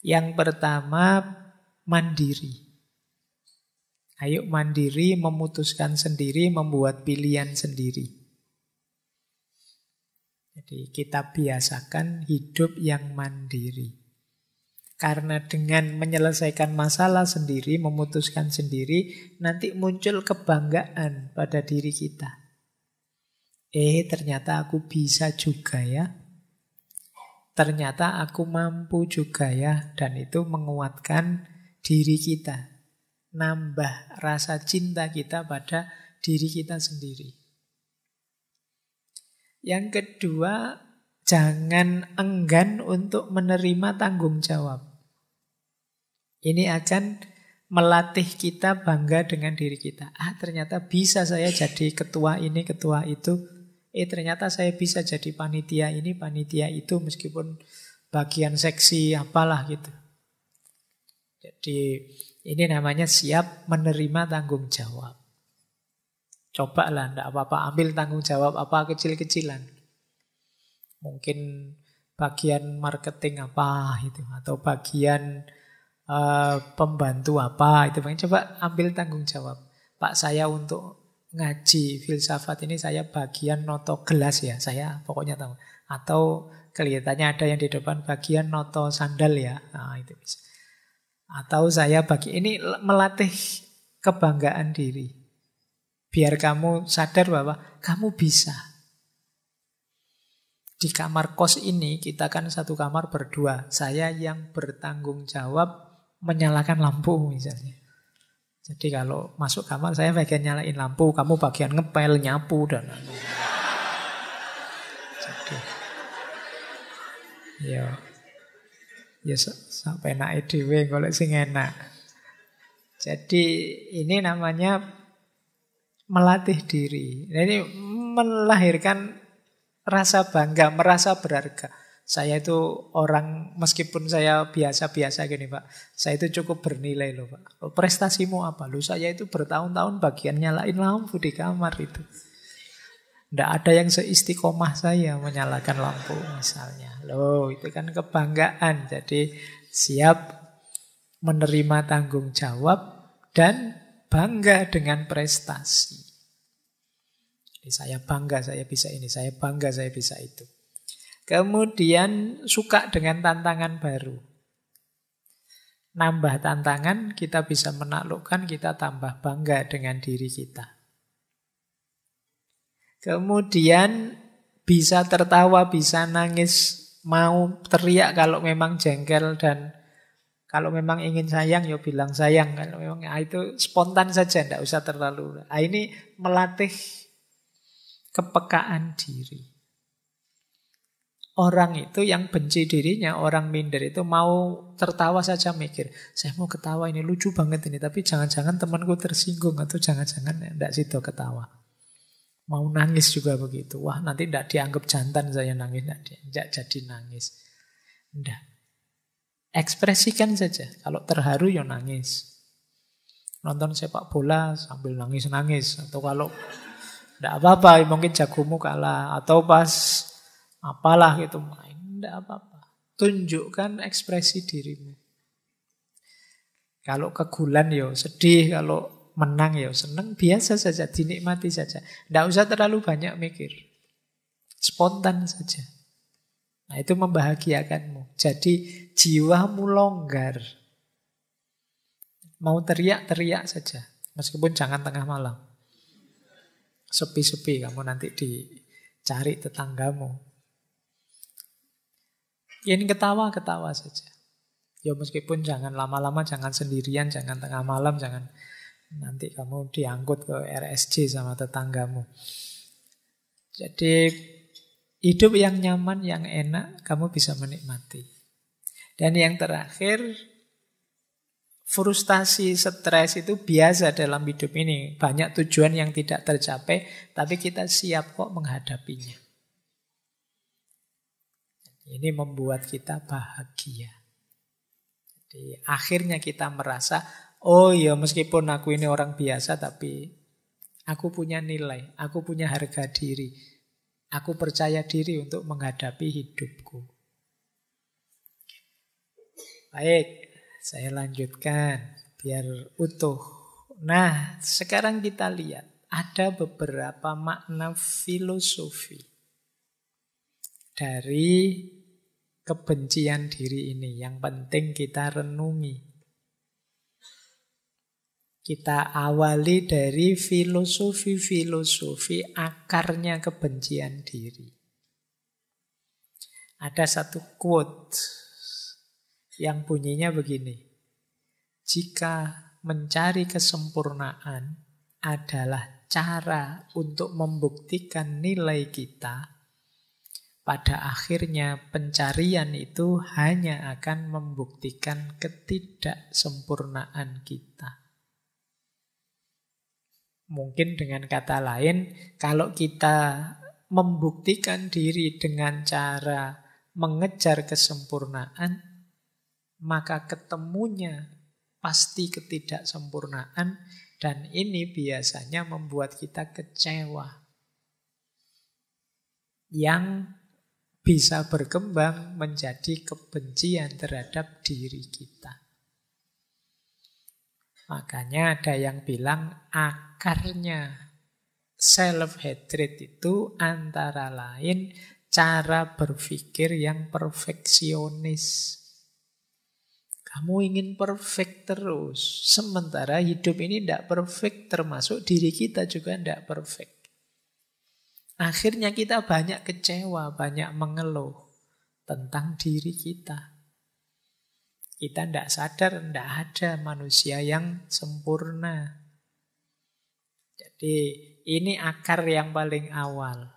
Yang pertama, mandiri. Ayo mandiri, memutuskan sendiri, membuat pilihan sendiri. Jadi kita biasakan hidup yang mandiri. Karena dengan menyelesaikan masalah sendiri, memutuskan sendiri, nanti muncul kebanggaan pada diri kita. Ternyata aku bisa juga ya. Ternyata aku mampu juga ya. Dan itu menguatkan diri kita. Nambah rasa cinta kita pada diri kita sendiri. Yang kedua, jangan enggan untuk menerima tanggung jawab. Ini akan melatih kita bangga dengan diri kita. Ternyata bisa saya jadi ketua ini, ketua itu. Ternyata saya bisa jadi panitia ini, panitia itu, meskipun bagian seksi apalah gitu. Jadi ini namanya siap menerima tanggung jawab. Cobalah, tidak apa-apa, ambil tanggung jawab apa kecil-kecilan. Mungkin bagian marketing apa itu, atau bagian pembantu apa itu. Coba ambil tanggung jawab. Pak, saya untuk ngaji filsafat ini saya bagian noto gelas ya, saya pokoknya tahu. Atau kelihatannya ada yang di depan bagian noto sandal ya, nah itu bisa. Atau saya ini melatih kebanggaan diri. Biar kamu sadar bahwa kamu bisa. Di kamar kos ini, kita kan satu kamar berdua. Saya yang bertanggung jawab menyalakan lampu misalnya. Jadi kalau masuk kamar, saya bagian nyalain lampu, kamu bagian ngepel, nyapu, dan jadi ya sampai naik dhewe golek sing enak. Jadi ini namanya melatih diri. Ini melahirkan rasa bangga, merasa berharga. Saya itu orang, meskipun saya biasa-biasa gini Pak, saya itu cukup bernilai loh Pak. Prestasimu apa? Loh saya itu bertahun-tahun bagian nyalain lampu di kamar itu. Tidak ada yang seistiqomah saya menyalakan lampu misalnya. Loh, itu kan kebanggaan. Jadi siap menerima tanggung jawab dan bangga dengan prestasi. Jadi saya bangga saya bisa ini, saya bangga saya bisa itu. Kemudian suka dengan tantangan baru. Nambah tantangan, kita bisa menaklukkan, kita tambah bangga dengan diri kita. Kemudian bisa tertawa, bisa nangis, mau teriak kalau memang jengkel, dan kalau memang ingin sayang, ya bilang sayang. Kalau memang itu spontan saja, tidak usah terlalu. Ini melatih kepekaan diri. Orang itu yang benci dirinya, orang minder itu mau tertawa saja mikir, saya mau ketawa ini lucu banget ini, tapi jangan-jangan temanku tersinggung, atau jangan-jangan tidak situ ketawa. Mau nangis juga begitu. Wah, nanti tidak dianggap jantan saya nangis, tidak jadi nangis. Tidak. Ekspresikan saja. Kalau terharu ya nangis. Nonton sepak bola sambil nangis-nangis. Atau kalau tidak apa-apa, mungkin jagomu kalah. Atau pas apalah gitu main, tidak apa-apa. Tunjukkan ekspresi dirimu. Kalau kegulan ya sedih, kalau menang ya senang, biasa saja, dinikmati saja. Tidak usah terlalu banyak mikir. Spontan saja. Nah, itu membahagiakanmu. Jadi jiwamu longgar. Mau teriak-teriak saja. Meskipun jangan tengah malam. Sepi-sepi, kamu nanti dicari tetanggamu. Ini ketawa-ketawa saja. Ya meskipun jangan lama-lama, jangan sendirian, jangan tengah malam, jangan... Nanti kamu diangkut ke RSJ sama tetanggamu. Jadi hidup yang nyaman, yang enak, kamu bisa menikmati. Dan yang terakhir, frustasi, stres itu biasa dalam hidup ini. Banyak tujuan yang tidak tercapai, tapi kita siap kok menghadapinya. Ini membuat kita bahagia. Jadi akhirnya kita merasa, oh ya meskipun aku ini orang biasa, tapi aku punya nilai, aku punya harga diri. Aku percaya diri untuk menghadapi hidupku. Baik, saya lanjutkan biar utuh. Nah, sekarang kita lihat ada beberapa makna filosofi dari kebencian diri ini yang penting kita renungi. Kita awali dari filosofi-filosofi akarnya kebencian diri. Ada satu quote yang bunyinya begini. Jika mencari kesempurnaan adalah cara untuk membuktikan nilai kita, pada akhirnya pencarian itu hanya akan membuktikan ketidaksempurnaan kita. Mungkin dengan kata lain, kalau kita membuktikan diri dengan cara mengejar kesempurnaan, maka ketemunya pasti ketidaksempurnaan, dan ini biasanya membuat kita kecewa. Yang bisa berkembang menjadi kebencian terhadap diri kita. Makanya ada yang bilang akarnya self-hatred itu antara lain cara berpikir yang perfeksionis. Kamu ingin perfect terus, sementara hidup ini tidak perfect, termasuk diri kita juga tidak perfect. Akhirnya kita banyak kecewa, banyak mengeluh tentang diri kita. Kita tidak sadar, tidak ada manusia yang sempurna. Jadi ini akar yang paling awal.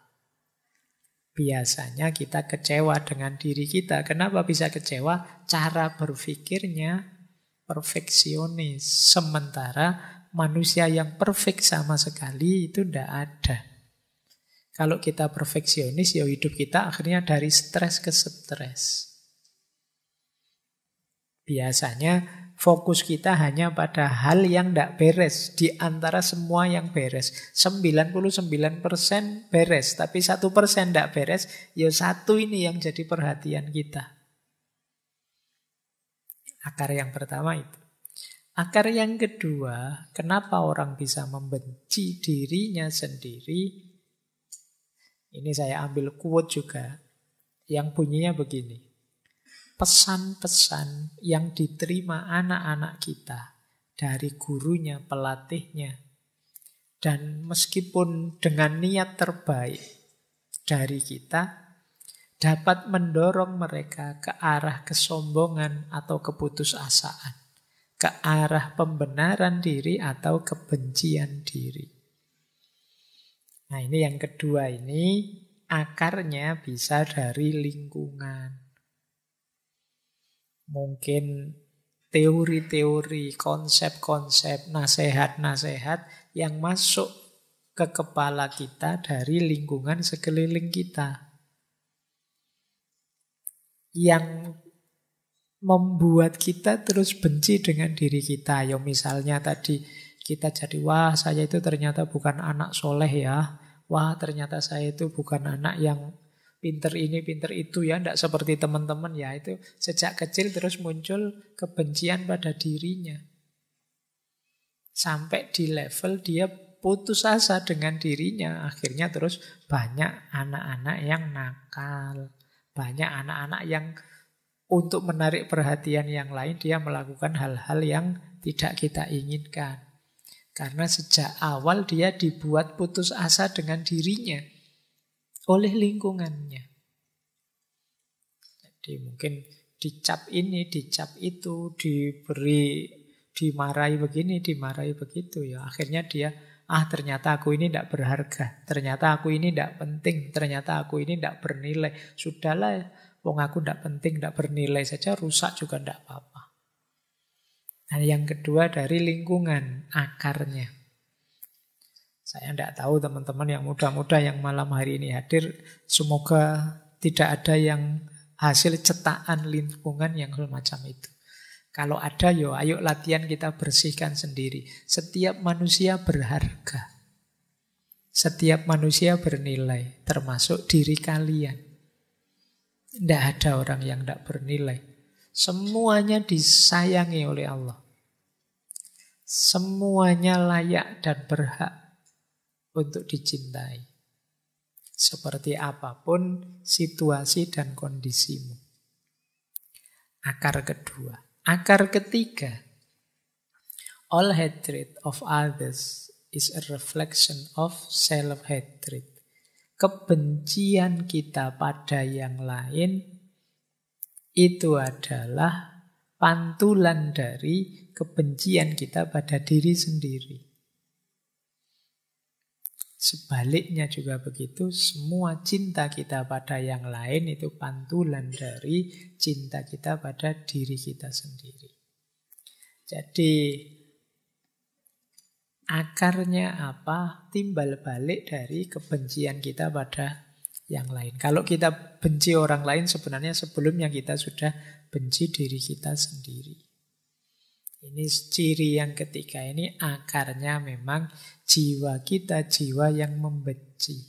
Biasanya kita kecewa dengan diri kita. Kenapa bisa kecewa? Cara berpikirnya perfeksionis. Sementara manusia yang perfect sama sekali itu tidak ada. Kalau kita perfeksionis, ya hidup kita akhirnya dari stres ke stres. Biasanya Fokus kita hanya pada hal yang tidak beres di antara semua yang beres. 99% beres, tapi 1% tidak beres, ya satu ini yang jadi perhatian kita. Akar yang pertama itu. Akar yang kedua, kenapa orang bisa membenci dirinya sendiri? Ini saya ambil quote juga, yang bunyinya begini. Pesan-pesan yang diterima anak-anak kita dari gurunya, pelatihnya, dan meskipun dengan niat terbaik dari kita, dapat mendorong mereka ke arah kesombongan atau keputusasaan, ke arah pembenaran diri atau kebencian diri. Nah, ini yang kedua, ini akarnya bisa dari lingkungan. Mungkin teori-teori, konsep-konsep, nasihat-nasihat yang masuk ke kepala kita dari lingkungan sekeliling kita. Yang membuat kita terus benci dengan diri kita. Ya misalnya tadi kita jadi, wah saya itu ternyata bukan anak soleh ya. Wah ternyata saya itu bukan anak yang pinter ini, pinter itu ya. Tidak seperti teman-teman ya. Itu sejak kecil terus muncul kebencian pada dirinya. Sampai di level dia putus asa dengan dirinya. Akhirnya terus banyak anak-anak yang nakal. Banyak anak-anak yang untuk menarik perhatian yang lain, dia melakukan hal-hal yang tidak kita inginkan. Karena sejak awal dia dibuat putus asa dengan dirinya oleh lingkungannya. Jadi mungkin dicap ini, dicap itu, dimarahi begini, dimarahi begitu. Ya akhirnya dia, ternyata aku ini tidak berharga, ternyata aku ini tidak penting, ternyata aku ini tidak bernilai. Sudahlah, wong aku tidak penting, tidak bernilai saja, rusak juga tidak apa-apa. Nah, yang kedua dari lingkungan, akarnya. Saya tidak tahu teman-teman yang muda-muda yang malam hari ini hadir, semoga tidak ada yang hasil cetakan lingkungan yang semacam itu. Kalau ada, ayo latihan kita bersihkan sendiri. Setiap manusia berharga. Setiap manusia bernilai, termasuk diri kalian. Tidak ada orang yang tidak bernilai. Semuanya disayangi oleh Allah. Semuanya layak dan berhak untuk dicintai. Seperti apapun situasi dan kondisimu. Akar kedua. Akar ketiga. All hatred of others is a reflection of self-hatred. Kebencian kita pada yang lain itu adalah pantulan dari kebencian kita pada diri sendiri. Sebaliknya juga begitu, semua cinta kita pada yang lain itu pantulan dari cinta kita pada diri kita sendiri. Jadi akarnya apa? Timbal balik dari kebencian kita pada yang lain. Kalau kita benci orang lain, sebenarnya sebelumnya kita sudah benci diri kita sendiri. Ini ciri yang ketiga, ini akarnya memang jiwa kita, jiwa yang membenci.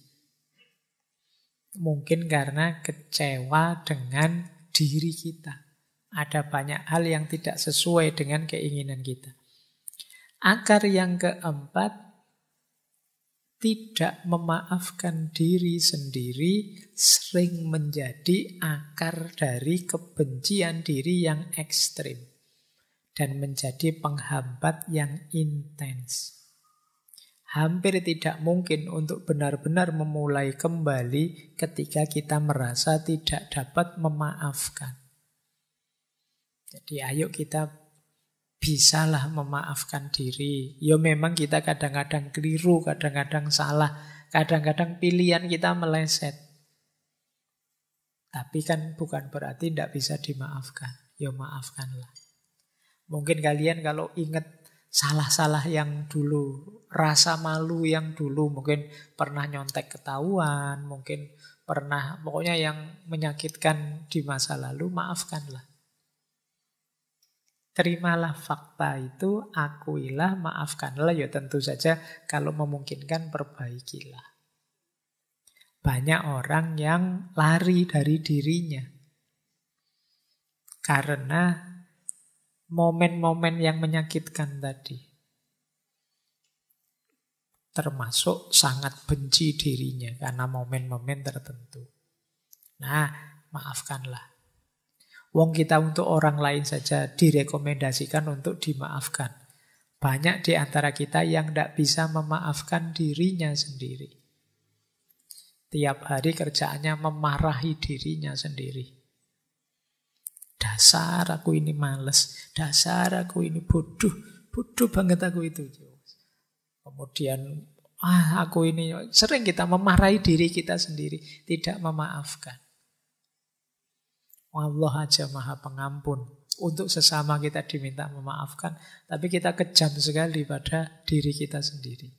Mungkin karena kecewa dengan diri kita. Ada banyak hal yang tidak sesuai dengan keinginan kita. Akar yang keempat, tidak memaafkan diri sendiri sering menjadi akar dari kebencian diri yang ekstrim. Dan menjadi penghambat yang intens. Hampir tidak mungkin untuk benar-benar memulai kembali ketika kita merasa tidak dapat memaafkan. Jadi ayo kita bisalah memaafkan diri. Ya memang kita kadang-kadang keliru, kadang-kadang salah, kadang-kadang pilihan kita meleset. Tapi kan bukan berarti tidak bisa dimaafkan. Ya maafkanlah. Mungkin kalian kalau ingat salah-salah yang dulu, rasa malu yang dulu, mungkin pernah nyontek ketahuan, mungkin pernah, pokoknya yang menyakitkan di masa lalu, maafkanlah. Terimalah fakta itu, akuilah, maafkanlah. Ya tentu saja kalau memungkinkan perbaikilah. Banyak orang yang lari dari dirinya karena momen-momen yang menyakitkan tadi. Termasuk sangat benci dirinya karena momen-momen tertentu. Nah, maafkanlah. Wong kita untuk orang lain saja direkomendasikan untuk dimaafkan. Banyak di antara kita yang tidak bisa memaafkan dirinya sendiri. Tiap hari kerjaannya memarahi dirinya sendiri. Dasar aku ini males, dasar aku ini bodoh, bodoh banget aku itu. Kemudian, aku ini sering kita memarahi diri kita sendiri, tidak memaafkan. Allah aja maha pengampun. Untuk sesama kita diminta memaafkan, tapi kita kejam sekali pada diri kita sendiri.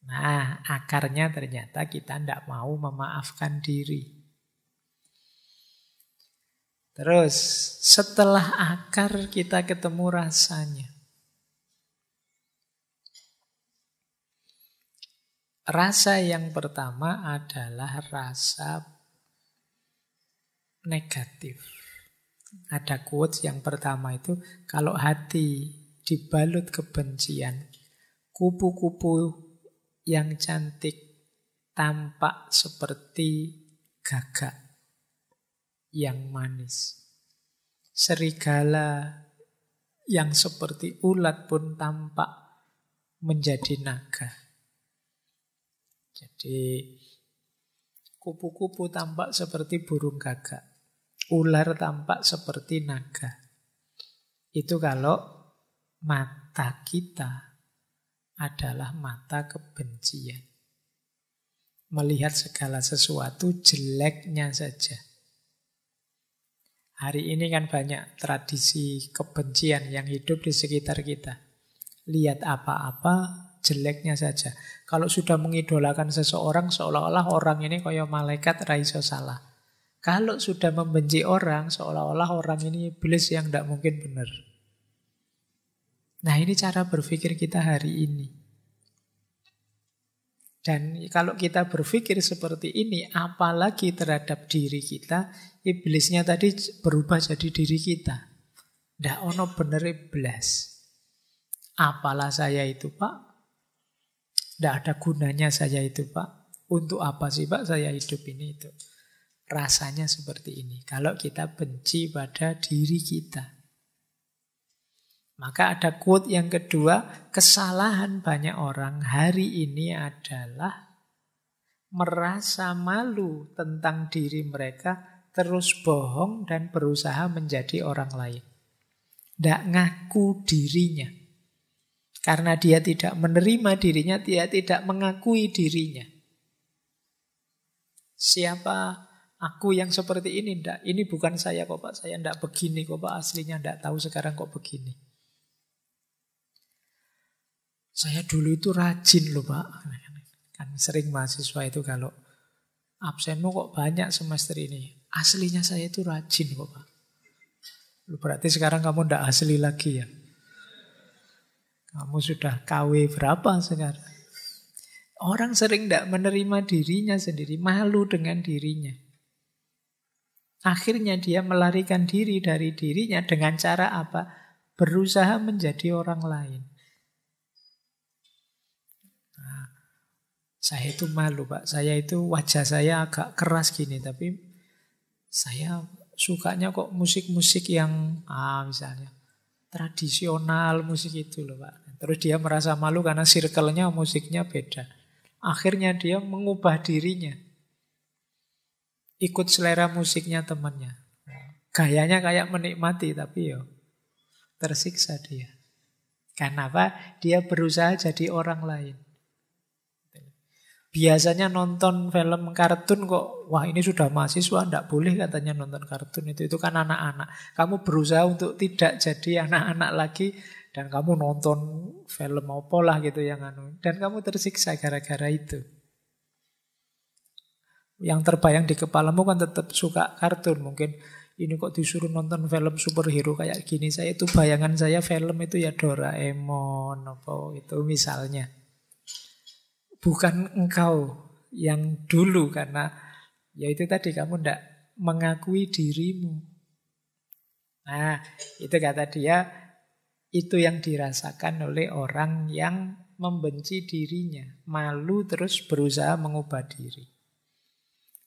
Nah, akarnya ternyata kita tidak mau memaafkan diri. Terus, setelah akar kita ketemu rasanya. Rasa yang pertama adalah rasa negatif. Ada quotes yang pertama itu, kalau hati dibalut kebencian, kupu-kupu yang cantik tampak seperti gagak yang manis. Serigala yang seperti ulat pun tampak menjadi naga. Jadi kupu-kupu tampak seperti burung gagak. Ular tampak seperti naga. Itu kalau mata kita adalah mata kebencian. Melihat segala sesuatu jeleknya saja. Hari ini kan banyak tradisi kebencian yang hidup di sekitar kita. Lihat apa-apa, jeleknya saja. Kalau sudah mengidolakan seseorang, seolah-olah orang ini kayak malaikat raiso salah. Kalau sudah membenci orang, seolah-olah orang ini iblis yang tidak mungkin benar. Nah, ini cara berpikir kita hari ini. Dan kalau kita berpikir seperti ini, apalagi terhadap diri kita, iblisnya tadi berubah jadi diri kita. Tidak ono bener iblis. Apalah saya itu, Pak? Tidak ada gunanya saya itu, Pak. Untuk apa sih, Pak, saya hidup ini itu? Rasanya seperti ini. Kalau kita benci pada diri kita. Maka ada quote yang kedua, kesalahan banyak orang hari ini adalah merasa malu tentang diri mereka, terus bohong dan berusaha menjadi orang lain. Tidak ngaku dirinya. Karena dia tidak menerima dirinya, dia tidak mengakui dirinya. Siapa aku yang seperti ini? Ndak, ini bukan saya kok Pak, saya ndak begini kok Pak, aslinya ndak tahu sekarang kok begini. Saya dulu itu rajin loh Pak. Kan sering mahasiswa itu kalau absenmu kok banyak semester ini. Aslinya saya itu rajin kok Pak. Berarti sekarang kamu ndak asli lagi ya. Kamu sudah KW berapa sekarang? Orang sering ndak menerima dirinya sendiri, malu dengan dirinya. Akhirnya dia melarikan diri dari dirinya dengan cara apa? Berusaha menjadi orang lain. Nah, saya itu malu Pak, saya itu wajah saya agak keras gini, tapi saya sukanya kok musik-musik yang misalnya tradisional, musik itu loh Pak. Terus dia merasa malu karena circle-nya musiknya beda. Akhirnya dia mengubah dirinya. Ikut selera musiknya temannya. Gayanya kayak menikmati, tapi tersiksa dia. Kenapa? Dia berusaha jadi orang lain. Biasanya nonton film kartun kok, wah ini sudah mahasiswa, tidak boleh katanya nonton kartun itu kan anak-anak. Kamu berusaha untuk tidak jadi anak-anak lagi, dan kamu nonton film apa lah gitu yang dan kamu tersiksa gara-gara itu. Yang terbayang di kepalamu kan tetap suka kartun. Mungkin ini kok disuruh nonton film superhero kayak gini. Saya itu bayangan saya film itu ya Doraemon apa itu misalnya. Bukan engkau yang dulu karena ya itu tadi kamu tidak mengakui dirimu. Nah, itu kata dia, itu yang dirasakan oleh orang yang membenci dirinya, malu terus berusaha mengubah diri.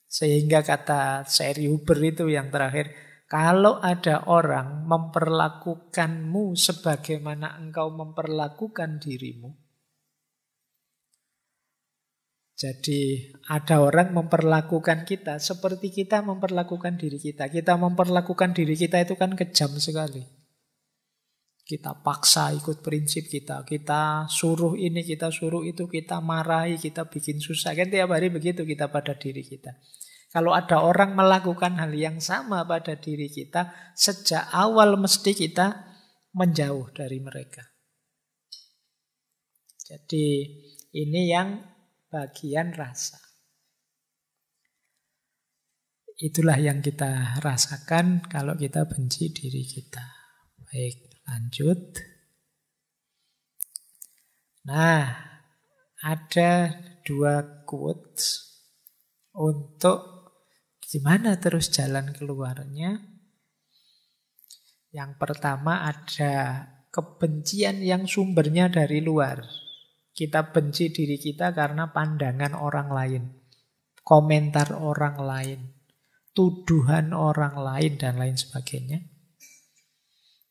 Sehingga kata Seri Huber itu yang terakhir, kalau ada orang memperlakukanmu sebagaimana engkau memperlakukan dirimu. Jadi ada orang memperlakukan kita seperti kita memperlakukan diri kita. Kita memperlakukan diri kita itu kan kejam sekali. Kita paksa ikut prinsip kita. Kita suruh ini, kita suruh itu, kita marahi, kita bikin susah. Kan tiap hari begitu kita pada diri kita. Kalau ada orang melakukan hal yang sama pada diri kita, sejak awal mesti kita menjauh dari mereka. Jadi ini yang bagian rasa. Itulah yang kita rasakan kalau kita benci diri kita. Baik, lanjut. Nah, ada 2 quotes untuk gimana terus jalan keluarnya. Yang pertama ada kebencian yang sumbernya dari luar. Kita benci diri kita karena pandangan orang lain, komentar orang lain, tuduhan orang lain, dan lain sebagainya.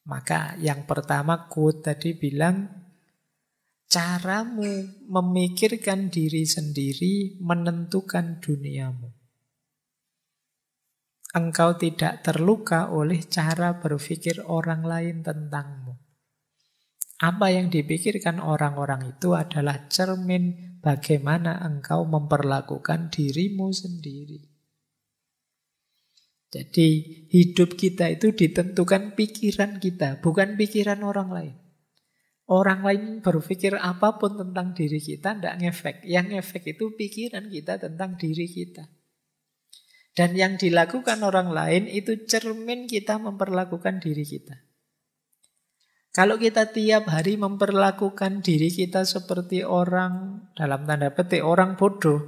Maka yang pertama quote tadi bilang, caramu memikirkan diri sendiri menentukan duniamu. Engkau tidak terluka oleh cara berpikir orang lain tentangmu. Apa yang dipikirkan orang-orang itu adalah cermin bagaimana engkau memperlakukan dirimu sendiri. Jadi hidup kita itu ditentukan pikiran kita, bukan pikiran orang lain. Orang lain berpikir apapun tentang diri kita, tidak ngefek. Yang ngefek itu pikiran kita tentang diri kita. Dan yang dilakukan orang lain itu cermin kita memperlakukan diri kita. Kalau kita tiap hari memperlakukan diri kita seperti orang, dalam tanda petik, orang bodoh,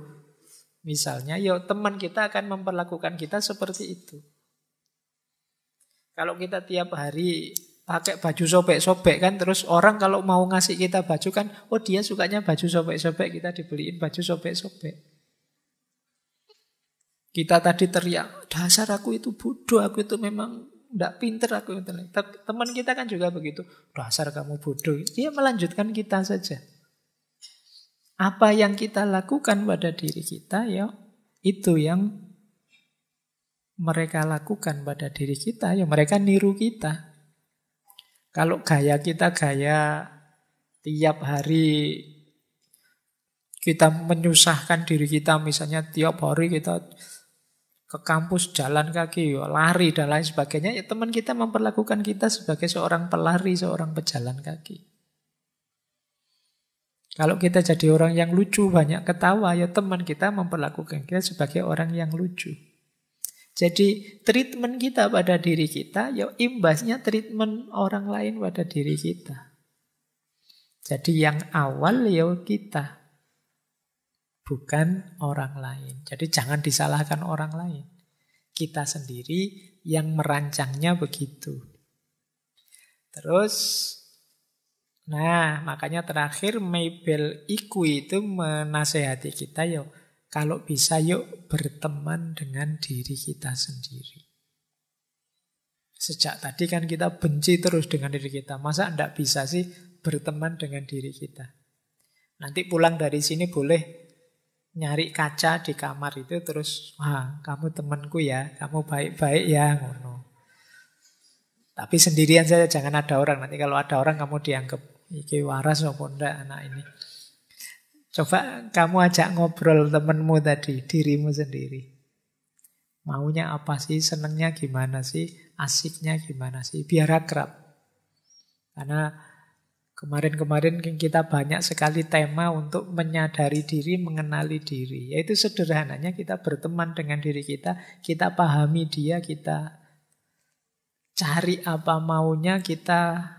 misalnya, ya teman kita akan memperlakukan kita seperti itu. Kalau kita tiap hari pakai baju sobek-sobek kan, terus orang kalau mau ngasih kita baju kan, oh dia sukanya baju sobek-sobek, kita dibeliin baju sobek-sobek. Kita tadi teriak, dasar aku itu bodoh, aku itu memang tidak pinter aku. Teman kita kan juga begitu. Dasar kamu bodoh. Dia melanjutkan kita saja. Apa yang kita lakukan pada diri kita, ya itu yang mereka lakukan pada diri kita. Ya mereka niru kita. Kalau gaya kita gaya tiap hari kita menyusahkan diri kita, misalnya tiap hari kita ke kampus jalan kaki, lari dan lain sebagainya, ya teman kita memperlakukan kita sebagai seorang pelari, seorang pejalan kaki. Kalau kita jadi orang yang lucu, banyak ketawa, ya teman kita memperlakukan kita sebagai orang yang lucu. Jadi treatment kita pada diri kita, ya imbasnya treatment orang lain pada diri kita. Jadi yang awal ya kita, bukan orang lain. Jadi jangan disalahkan orang lain. Kita sendiri yang merancangnya begitu. Terus, nah makanya terakhir Mabel Iku itu menasehati kita, yuk kalau bisa yuk berteman dengan diri kita sendiri. Sejak tadi kan kita benci terus dengan diri kita. Masa enggak bisa sih berteman dengan diri kita? Nanti pulang dari sini boleh nyari kaca di kamar itu terus, wah kamu temanku ya, kamu baik-baik ya, ngono. Tapi sendirian saja, jangan ada orang. Nanti kalau ada orang kamu dianggap iki waras apa ndak anak ini. Coba kamu ajak ngobrol temanmu tadi, dirimu sendiri. Maunya apa sih, senengnya gimana sih, asiknya gimana sih, biar akrab. Karena kemarin-kemarin kita banyak sekali tema untuk menyadari diri, mengenali diri. Yaitu sederhananya kita berteman dengan diri kita pahami dia, kita cari apa maunya, kita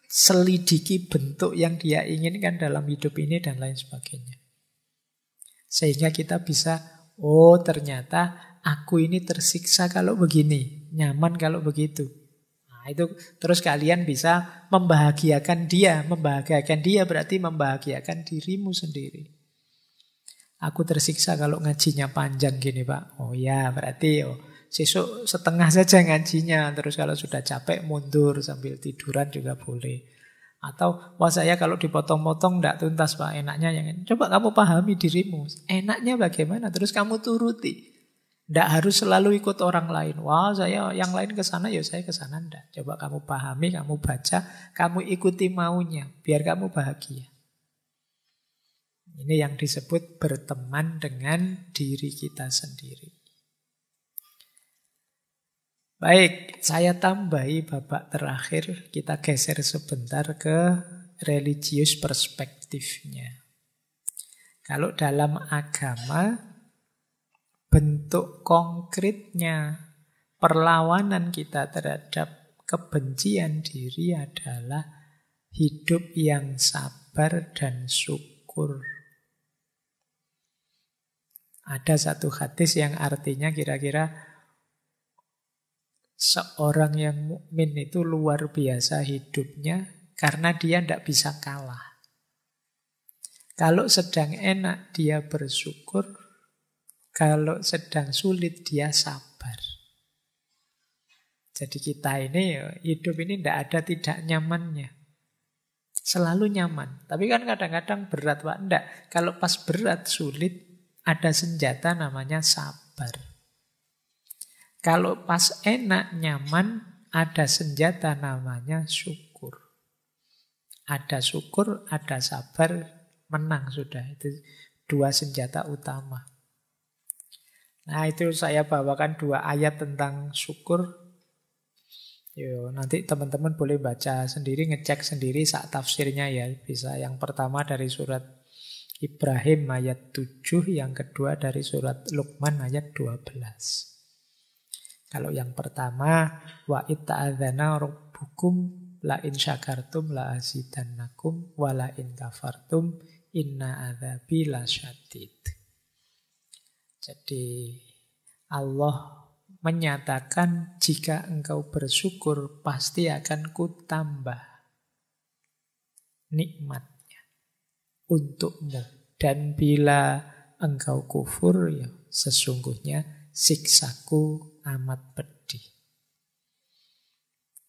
selidiki bentuk yang dia inginkan dalam hidup ini dan lain sebagainya. Sehingga kita bisa, oh ternyata aku ini tersiksa kalau begini, nyaman kalau begitu. Nah itu terus kalian bisa membahagiakan dia. Membahagiakan dia berarti membahagiakan dirimu sendiri. Aku tersiksa kalau ngajinya panjang gini Pak. Oh ya berarti sesuk setengah saja ngajinya. Terus kalau sudah capek mundur sambil tiduran juga boleh. Atau wah saya kalau dipotong-potong tidak tuntas Pak, enaknya yang ini. Coba kamu pahami dirimu, enaknya bagaimana, terus kamu turuti. Tidak harus selalu ikut orang lain. Wah saya yang lain ke sana, ya saya ke sana. Tidak. Coba kamu pahami, kamu baca, kamu ikuti maunya, biar kamu bahagia. Ini yang disebut berteman dengan diri kita sendiri. Baik, saya tambahi babak terakhir. Kita geser sebentar ke religius perspektifnya. Kalau dalam agama, bentuk konkretnya perlawanan kita terhadap kebencian diri adalah hidup yang sabar dan syukur. Ada satu hadis yang artinya kira-kira seorang yang mukmin itu luar biasa hidupnya karena dia tidak bisa kalah. Kalau sedang enak dia bersyukur, kalau sedang sulit dia sabar. Jadi kita ini hidup ini tidak ada tidak nyamannya. Selalu nyaman. Tapi kan kadang-kadang berat Pak. Tidak. Kalau pas berat sulit ada senjata namanya sabar. Kalau pas enak, nyaman, ada senjata namanya syukur. Ada syukur, ada sabar, menang sudah. Itu dua senjata utama. Nah itu saya bawakan dua ayat tentang syukur. Yo, nanti teman-teman boleh baca sendiri, ngecek sendiri saat tafsirnya ya. Bisa yang pertama dari surat Ibrahim ayat 7, yang kedua dari surat Luqman ayat 12. Kalau yang pertama, wa itta'adzana rabbukum la in syakartum la azidannakum wa la in kafartum inna adzabi lasyadid. Jadi Allah menyatakan jika engkau bersyukur pasti akan kutambah nikmatnya untukmu. Dan bila engkau kufur, ya sesungguhnya siksaku amat pedih.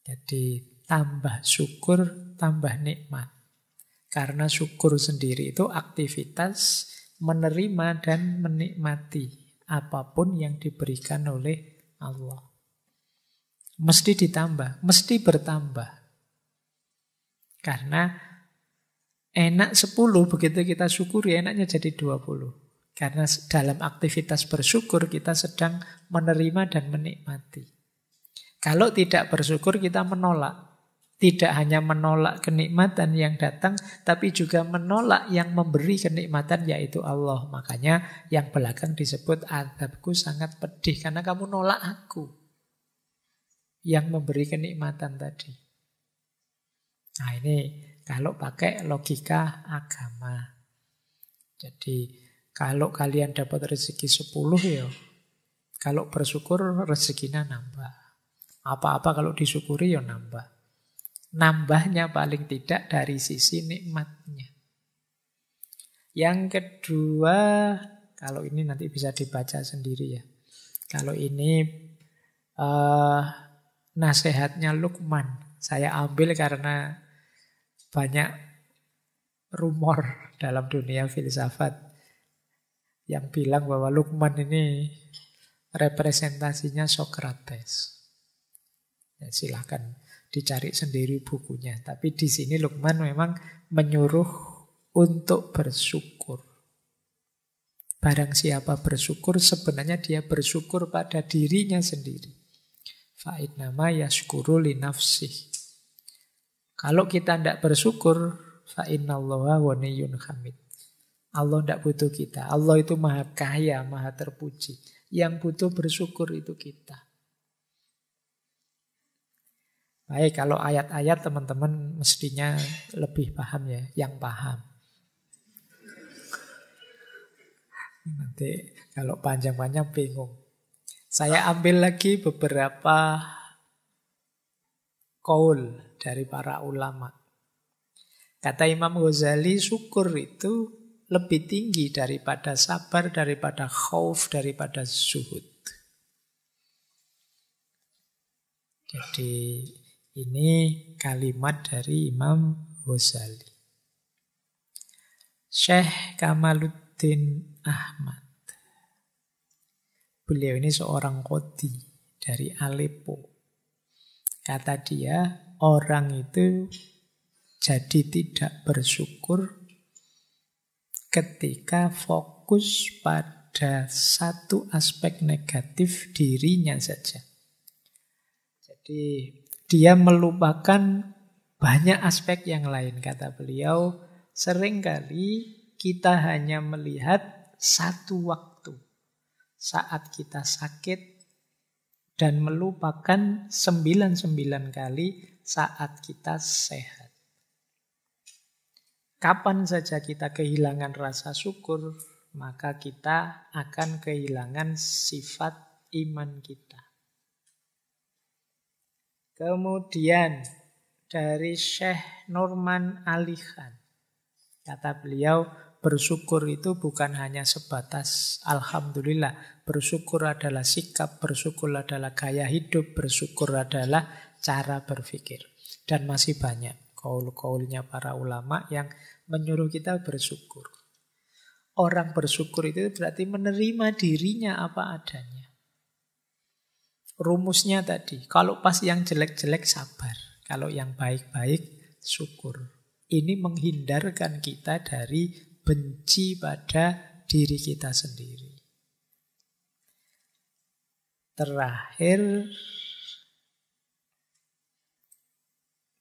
Jadi tambah syukur, tambah nikmat. Karena syukur sendiri itu aktivitas menerima dan menikmati apapun yang diberikan oleh Allah. Mesti ditambah, mesti bertambah. Karena enak 10, begitu kita syukuri enaknya jadi 20. Karena dalam aktivitas bersyukur kita sedang menerima dan menikmati. Kalau tidak bersyukur kita menolak. Tidak hanya menolak kenikmatan yang datang, tapi juga menolak yang memberi kenikmatan yaitu Allah. Makanya yang belakang disebut azabku sangat pedih karena kamu nolak aku yang memberi kenikmatan tadi. Nah ini kalau pakai logika agama. Jadi kalau kalian dapat rezeki 10 ya, kalau bersyukur rezekinya nambah. Apa-apa kalau disyukuri ya nambah. Nambahnya paling tidak dari sisi nikmatnya. Yang kedua, kalau ini nanti bisa dibaca sendiri ya. Kalau ini nasihatnya Luqman. Saya ambil karena banyak rumor dalam dunia filsafat yang bilang bahwa Luqman ini representasinya Sokrates. Ya, silahkan dicari sendiri bukunya. Tapi di sini Luqman memang menyuruh untuk bersyukur. Barang siapa bersyukur, sebenarnya dia bersyukur pada dirinya sendiri. Fa'innama yashkuru li nafsih. Kalau kita tidak bersyukur, fa'innallaha ghaniyyun hamid. Allah tidak butuh kita. Allah itu maha kaya, maha terpuji. Yang butuh bersyukur itu kita. Baik, kalau ayat-ayat teman-teman mestinya lebih paham ya, yang paham. Nanti kalau panjang-panjang bingung. Saya ambil lagi beberapa qaul dari para ulama. Kata Imam Ghazali, syukur itu lebih tinggi daripada sabar, daripada khauf, daripada zuhud. Jadi ini kalimat dari Imam Ghazali. Syekh Kamaluddin Ahmad. Beliau ini seorang qadhi dari Aleppo. Kata dia, orang itu jadi tidak bersyukur ketika fokus pada satu aspek negatif dirinya saja. Jadi dia melupakan banyak aspek yang lain. Kata beliau, seringkali kita hanya melihat satu waktu saat kita sakit dan melupakan 99 kali saat kita sehat. Kapan saja kita kehilangan rasa syukur, maka kita akan kehilangan sifat iman kita. Kemudian dari Syekh Norman Ali Khan, kata beliau, bersyukur itu bukan hanya sebatas alhamdulillah. Bersyukur adalah sikap, bersyukur adalah gaya hidup, bersyukur adalah cara berpikir. Dan masih banyak qaul-qaulnya para ulama yang menyuruh kita bersyukur. Orang bersyukur itu berarti menerima dirinya apa adanya. Rumusnya tadi, kalau pas yang jelek-jelek sabar, kalau yang baik-baik syukur. Ini menghindarkan kita dari benci pada diri kita sendiri. Terakhir,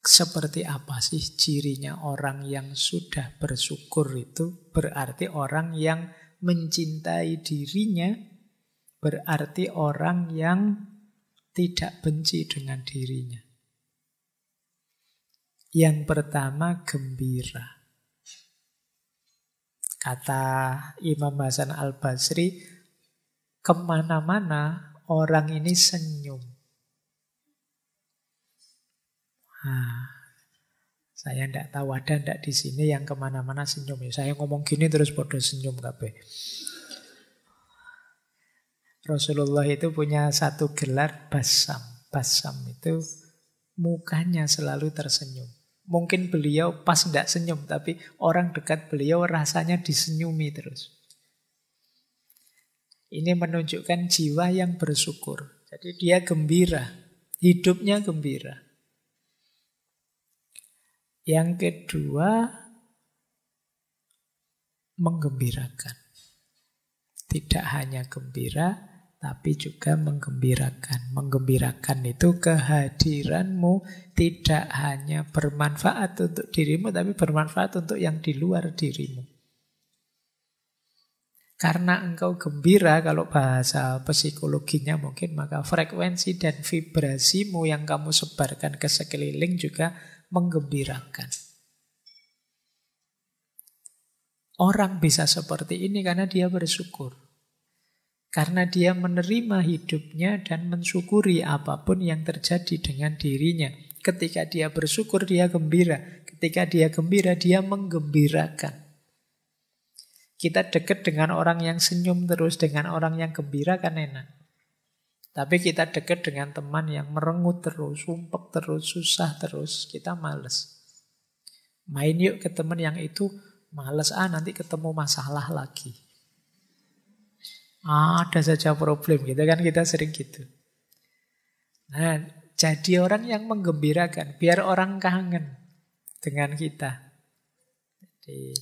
seperti apa sih cirinya orang yang sudah bersyukur itu? Berarti orang yang mencintai dirinya, berarti orang yang tidak benci dengan dirinya. Yang pertama, gembira. Kata Imam Hasan Al-Basri, kemana-mana orang ini senyum. Saya tidak tahu ada tidak di sini yang kemana-mana senyum. Saya ngomong gini terus bodoh senyum kabeh. Rasulullah itu punya satu gelar basam. Basam itu mukanya selalu tersenyum. Mungkin beliau pas tidak senyum, tapi orang dekat beliau rasanya disenyumi terus. Ini menunjukkan jiwa yang bersyukur. Jadi dia gembira, hidupnya gembira. Yang kedua, menggembirakan. Tidak hanya gembira, tapi juga menggembirakan. Menggembirakan itu kehadiranmu tidak hanya bermanfaat untuk dirimu, tapi bermanfaat untuk yang di luar dirimu. Karena engkau gembira, kalau bahasa psikologinya mungkin, maka frekuensi dan vibrasimu yang kamu sebarkan ke sekeliling juga menggembirakan. Orang bisa seperti ini karena dia bersyukur. Karena dia menerima hidupnya dan mensyukuri apapun yang terjadi dengan dirinya. Ketika dia bersyukur, dia gembira. Ketika dia gembira, dia menggembirakan. Kita dekat dengan orang yang senyum terus, dengan orang yang gembira kan enak. Tapi kita dekat dengan teman yang merengut terus, sumpek terus, susah terus, kita males. Main yuk ke teman yang itu, males nanti ketemu masalah lagi. Ada saja problem gitu kan, kita sering gitu. Nah, jadi orang yang menggembirakan, biar orang kangen dengan kita. Jadi,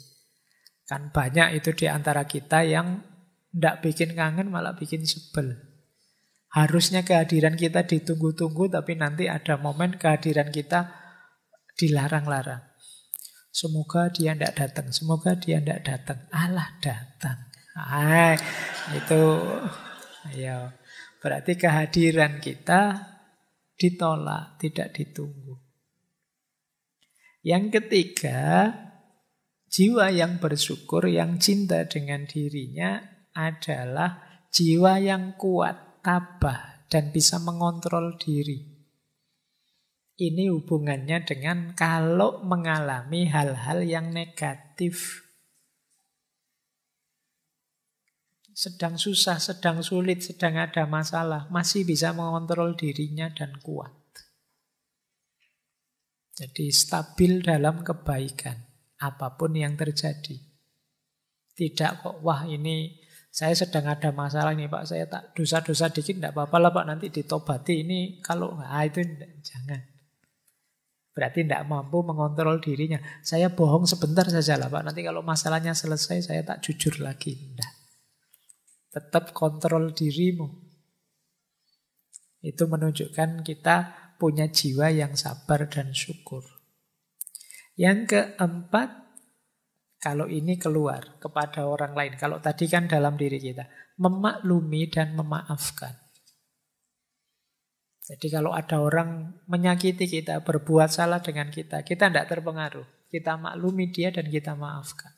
kan banyak itu di antara kita yang tidak bikin kangen, malah bikin sebel. Harusnya kehadiran kita ditunggu-tunggu, tapi nanti ada momen kehadiran kita dilarang-larang. Semoga dia tidak datang, semoga dia tidak datang. Alah datang. Itu ya, berarti kehadiran kita ditolak, tidak ditunggu. Yang ketiga, jiwa yang bersyukur, yang cinta dengan dirinya adalah jiwa yang kuat, tabah, dan bisa mengontrol diri. Ini hubungannya dengan kalau mengalami hal-hal yang negatif. Sedang susah, sedang sulit, sedang ada masalah, masih bisa mengontrol dirinya dan kuat. Jadi stabil dalam kebaikan, apapun yang terjadi. Tidak kok, wah ini saya sedang ada masalah nih Pak, saya tak dosa-dosa dikit, tidak apa-apa lah Pak, nanti ditobati. Ini kalau itu jangan. Berarti tidak mampu mengontrol dirinya. Saya bohong sebentar saja lah Pak, nanti kalau masalahnya selesai saya tak jujur lagi. Tidak. Tetap kontrol dirimu. Itu menunjukkan kita punya jiwa yang sabar dan syukur. Yang keempat, kalau ini keluar kepada orang lain. Kalau tadi kan dalam diri kita. Memaklumi dan memaafkan. Jadi kalau ada orang menyakiti kita, berbuat salah dengan kita tidak terpengaruh. Kita maklumi dia dan kita maafkan.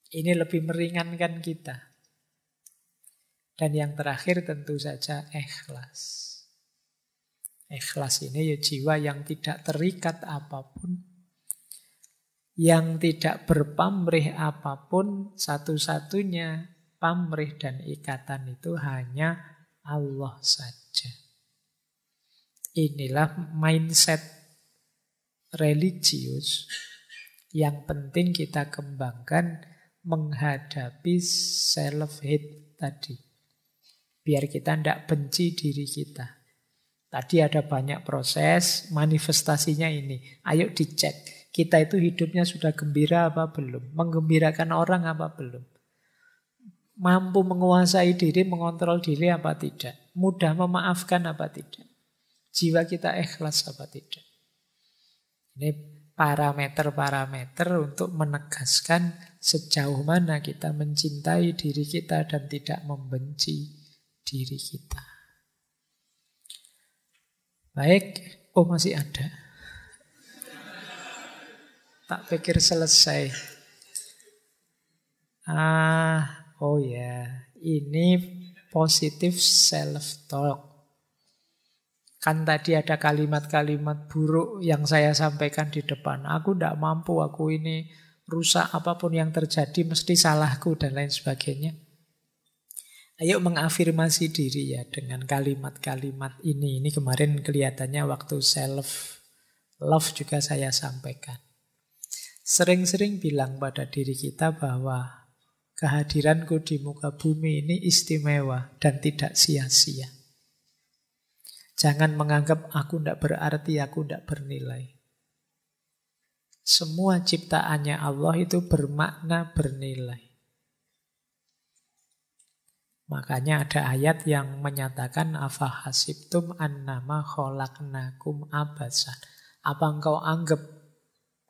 Ini lebih meringankan kita. Dan yang terakhir tentu saja ikhlas. Ikhlas ini ya jiwa yang tidak terikat apapun, yang tidak berpamrih apapun, satu-satunya pamrih dan ikatan itu hanya Allah saja. Inilah mindset religius yang penting kita kembangkan menghadapi self-hate tadi. Biar kita tidak benci diri kita. Tadi ada banyak proses, manifestasinya ini. Ayo dicek, kita itu hidupnya sudah gembira apa belum? Menggembirakan orang apa belum? Mampu menguasai diri, mengontrol diri apa tidak? Mudah memaafkan apa tidak? Jiwa kita ikhlas apa tidak? Ini parameter-parameter untuk menegaskan sejauh mana kita mencintai diri kita dan tidak membenci diri kita. Baik, masih ada. Tak pikir selesai. Ini positive self-talk. Kan tadi ada kalimat-kalimat buruk yang saya sampaikan di depan. Aku tidak mampu, aku ini rusak, apapun yang terjadi mesti salahku dan lain sebagainya. Ayo mengafirmasi diri ya dengan kalimat-kalimat ini. Ini kemarin kelihatannya waktu self-love juga saya sampaikan. Sering-sering bilang pada diri kita bahwa kehadiranku di muka bumi ini istimewa dan tidak sia-sia. Jangan menganggap aku tidak berarti, aku tidak bernilai. Semua ciptaannya Allah itu bermakna bernilai. Makanya ada ayat yang menyatakan afahasibtum annama khalaqnakum abasan. Apa engkau anggap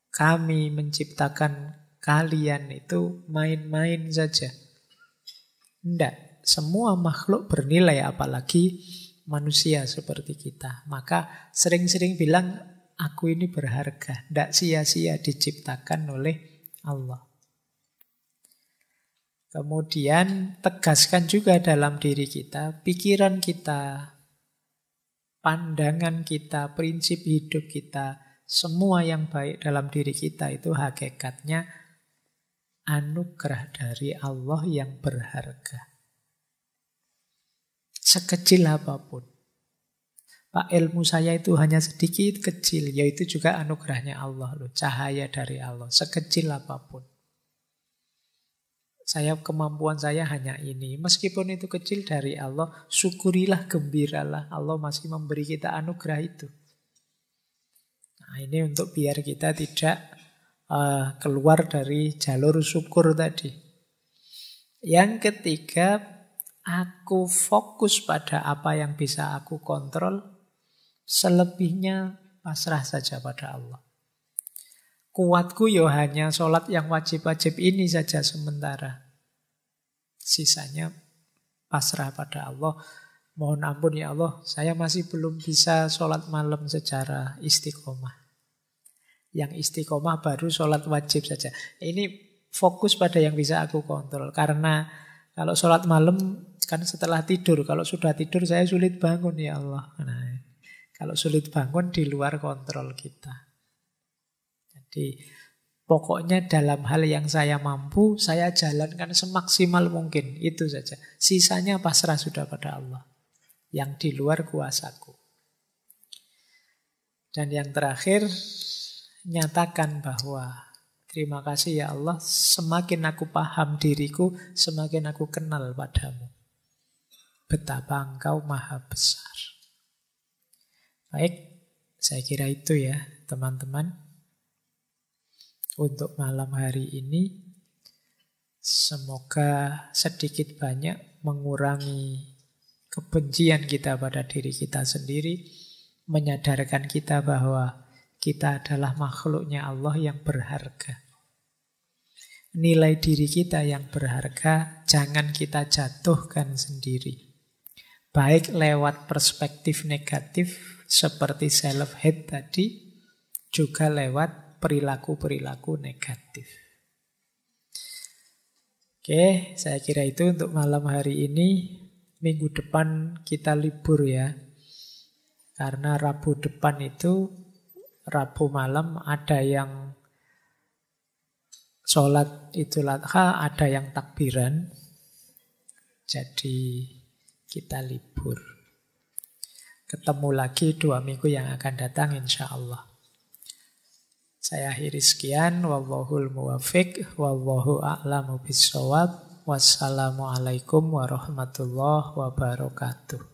kami menciptakan kalian itu main-main saja? Tidak, semua makhluk bernilai apalagi manusia seperti kita. Maka sering-sering bilang, aku ini berharga. Tidak sia-sia diciptakan oleh Allah. Kemudian tegaskan juga dalam diri kita, pikiran kita, pandangan kita, prinsip hidup kita, semua yang baik dalam diri kita itu hakikatnya anugerah dari Allah yang berharga. Sekecil apapun. Pak, ilmu saya itu hanya sedikit kecil, yaitu juga anugerahnya Allah loh, cahaya dari Allah, sekecil apapun. Kemampuan saya hanya ini, meskipun itu kecil dari Allah, syukurilah, gembiralah, Allah masih memberi kita anugerah itu. Nah, ini untuk biar kita tidak keluar dari jalur syukur tadi. Yang ketiga, aku fokus pada apa yang bisa aku kontrol, selebihnya pasrah saja pada Allah. Kuatku yo hanya sholat yang wajib-wajib ini saja sementara. Sisanya pasrah pada Allah. Mohon ampun ya Allah, saya masih belum bisa sholat malam secara istiqomah. Yang istiqomah baru sholat wajib saja. Ini fokus pada yang bisa aku kontrol. Karena kalau sholat malam kan setelah tidur. Kalau sudah tidur saya sulit bangun ya Allah. Nah, kalau sulit bangun di luar kontrol kita. Jadi pokoknya dalam hal yang saya mampu, saya jalankan semaksimal mungkin. Itu saja. Sisanya pasrah sudah pada Allah. Yang di luar kuasaku. Dan yang terakhir, nyatakan bahwa terima kasih ya Allah, semakin aku paham diriku, semakin aku kenal padamu. Betapa engkau maha besar. Baik, saya kira itu ya teman-teman. Untuk malam hari ini, semoga sedikit banyak mengurangi kebencian kita pada diri kita sendiri, menyadarkan kita bahwa kita adalah makhluknya Allah yang berharga. Nilai diri kita yang berharga jangan kita jatuhkan sendiri. Baik lewat perspektif negatif seperti self-hate tadi, juga lewat perilaku-perilaku negatif. Oke, saya kira itu untuk malam hari ini. Minggu depan kita libur ya. Karena Rabu depan itu Rabu malam ada yang sholat Idul Adha, ada yang takbiran. Jadi kita libur. Ketemu lagi 2 minggu yang akan datang insya Allah. Saya akhiri sekian. Wallahul muwafiq. Wallahu a'lamu bissawab. Wassalamualaikum warahmatullahi wabarakatuh.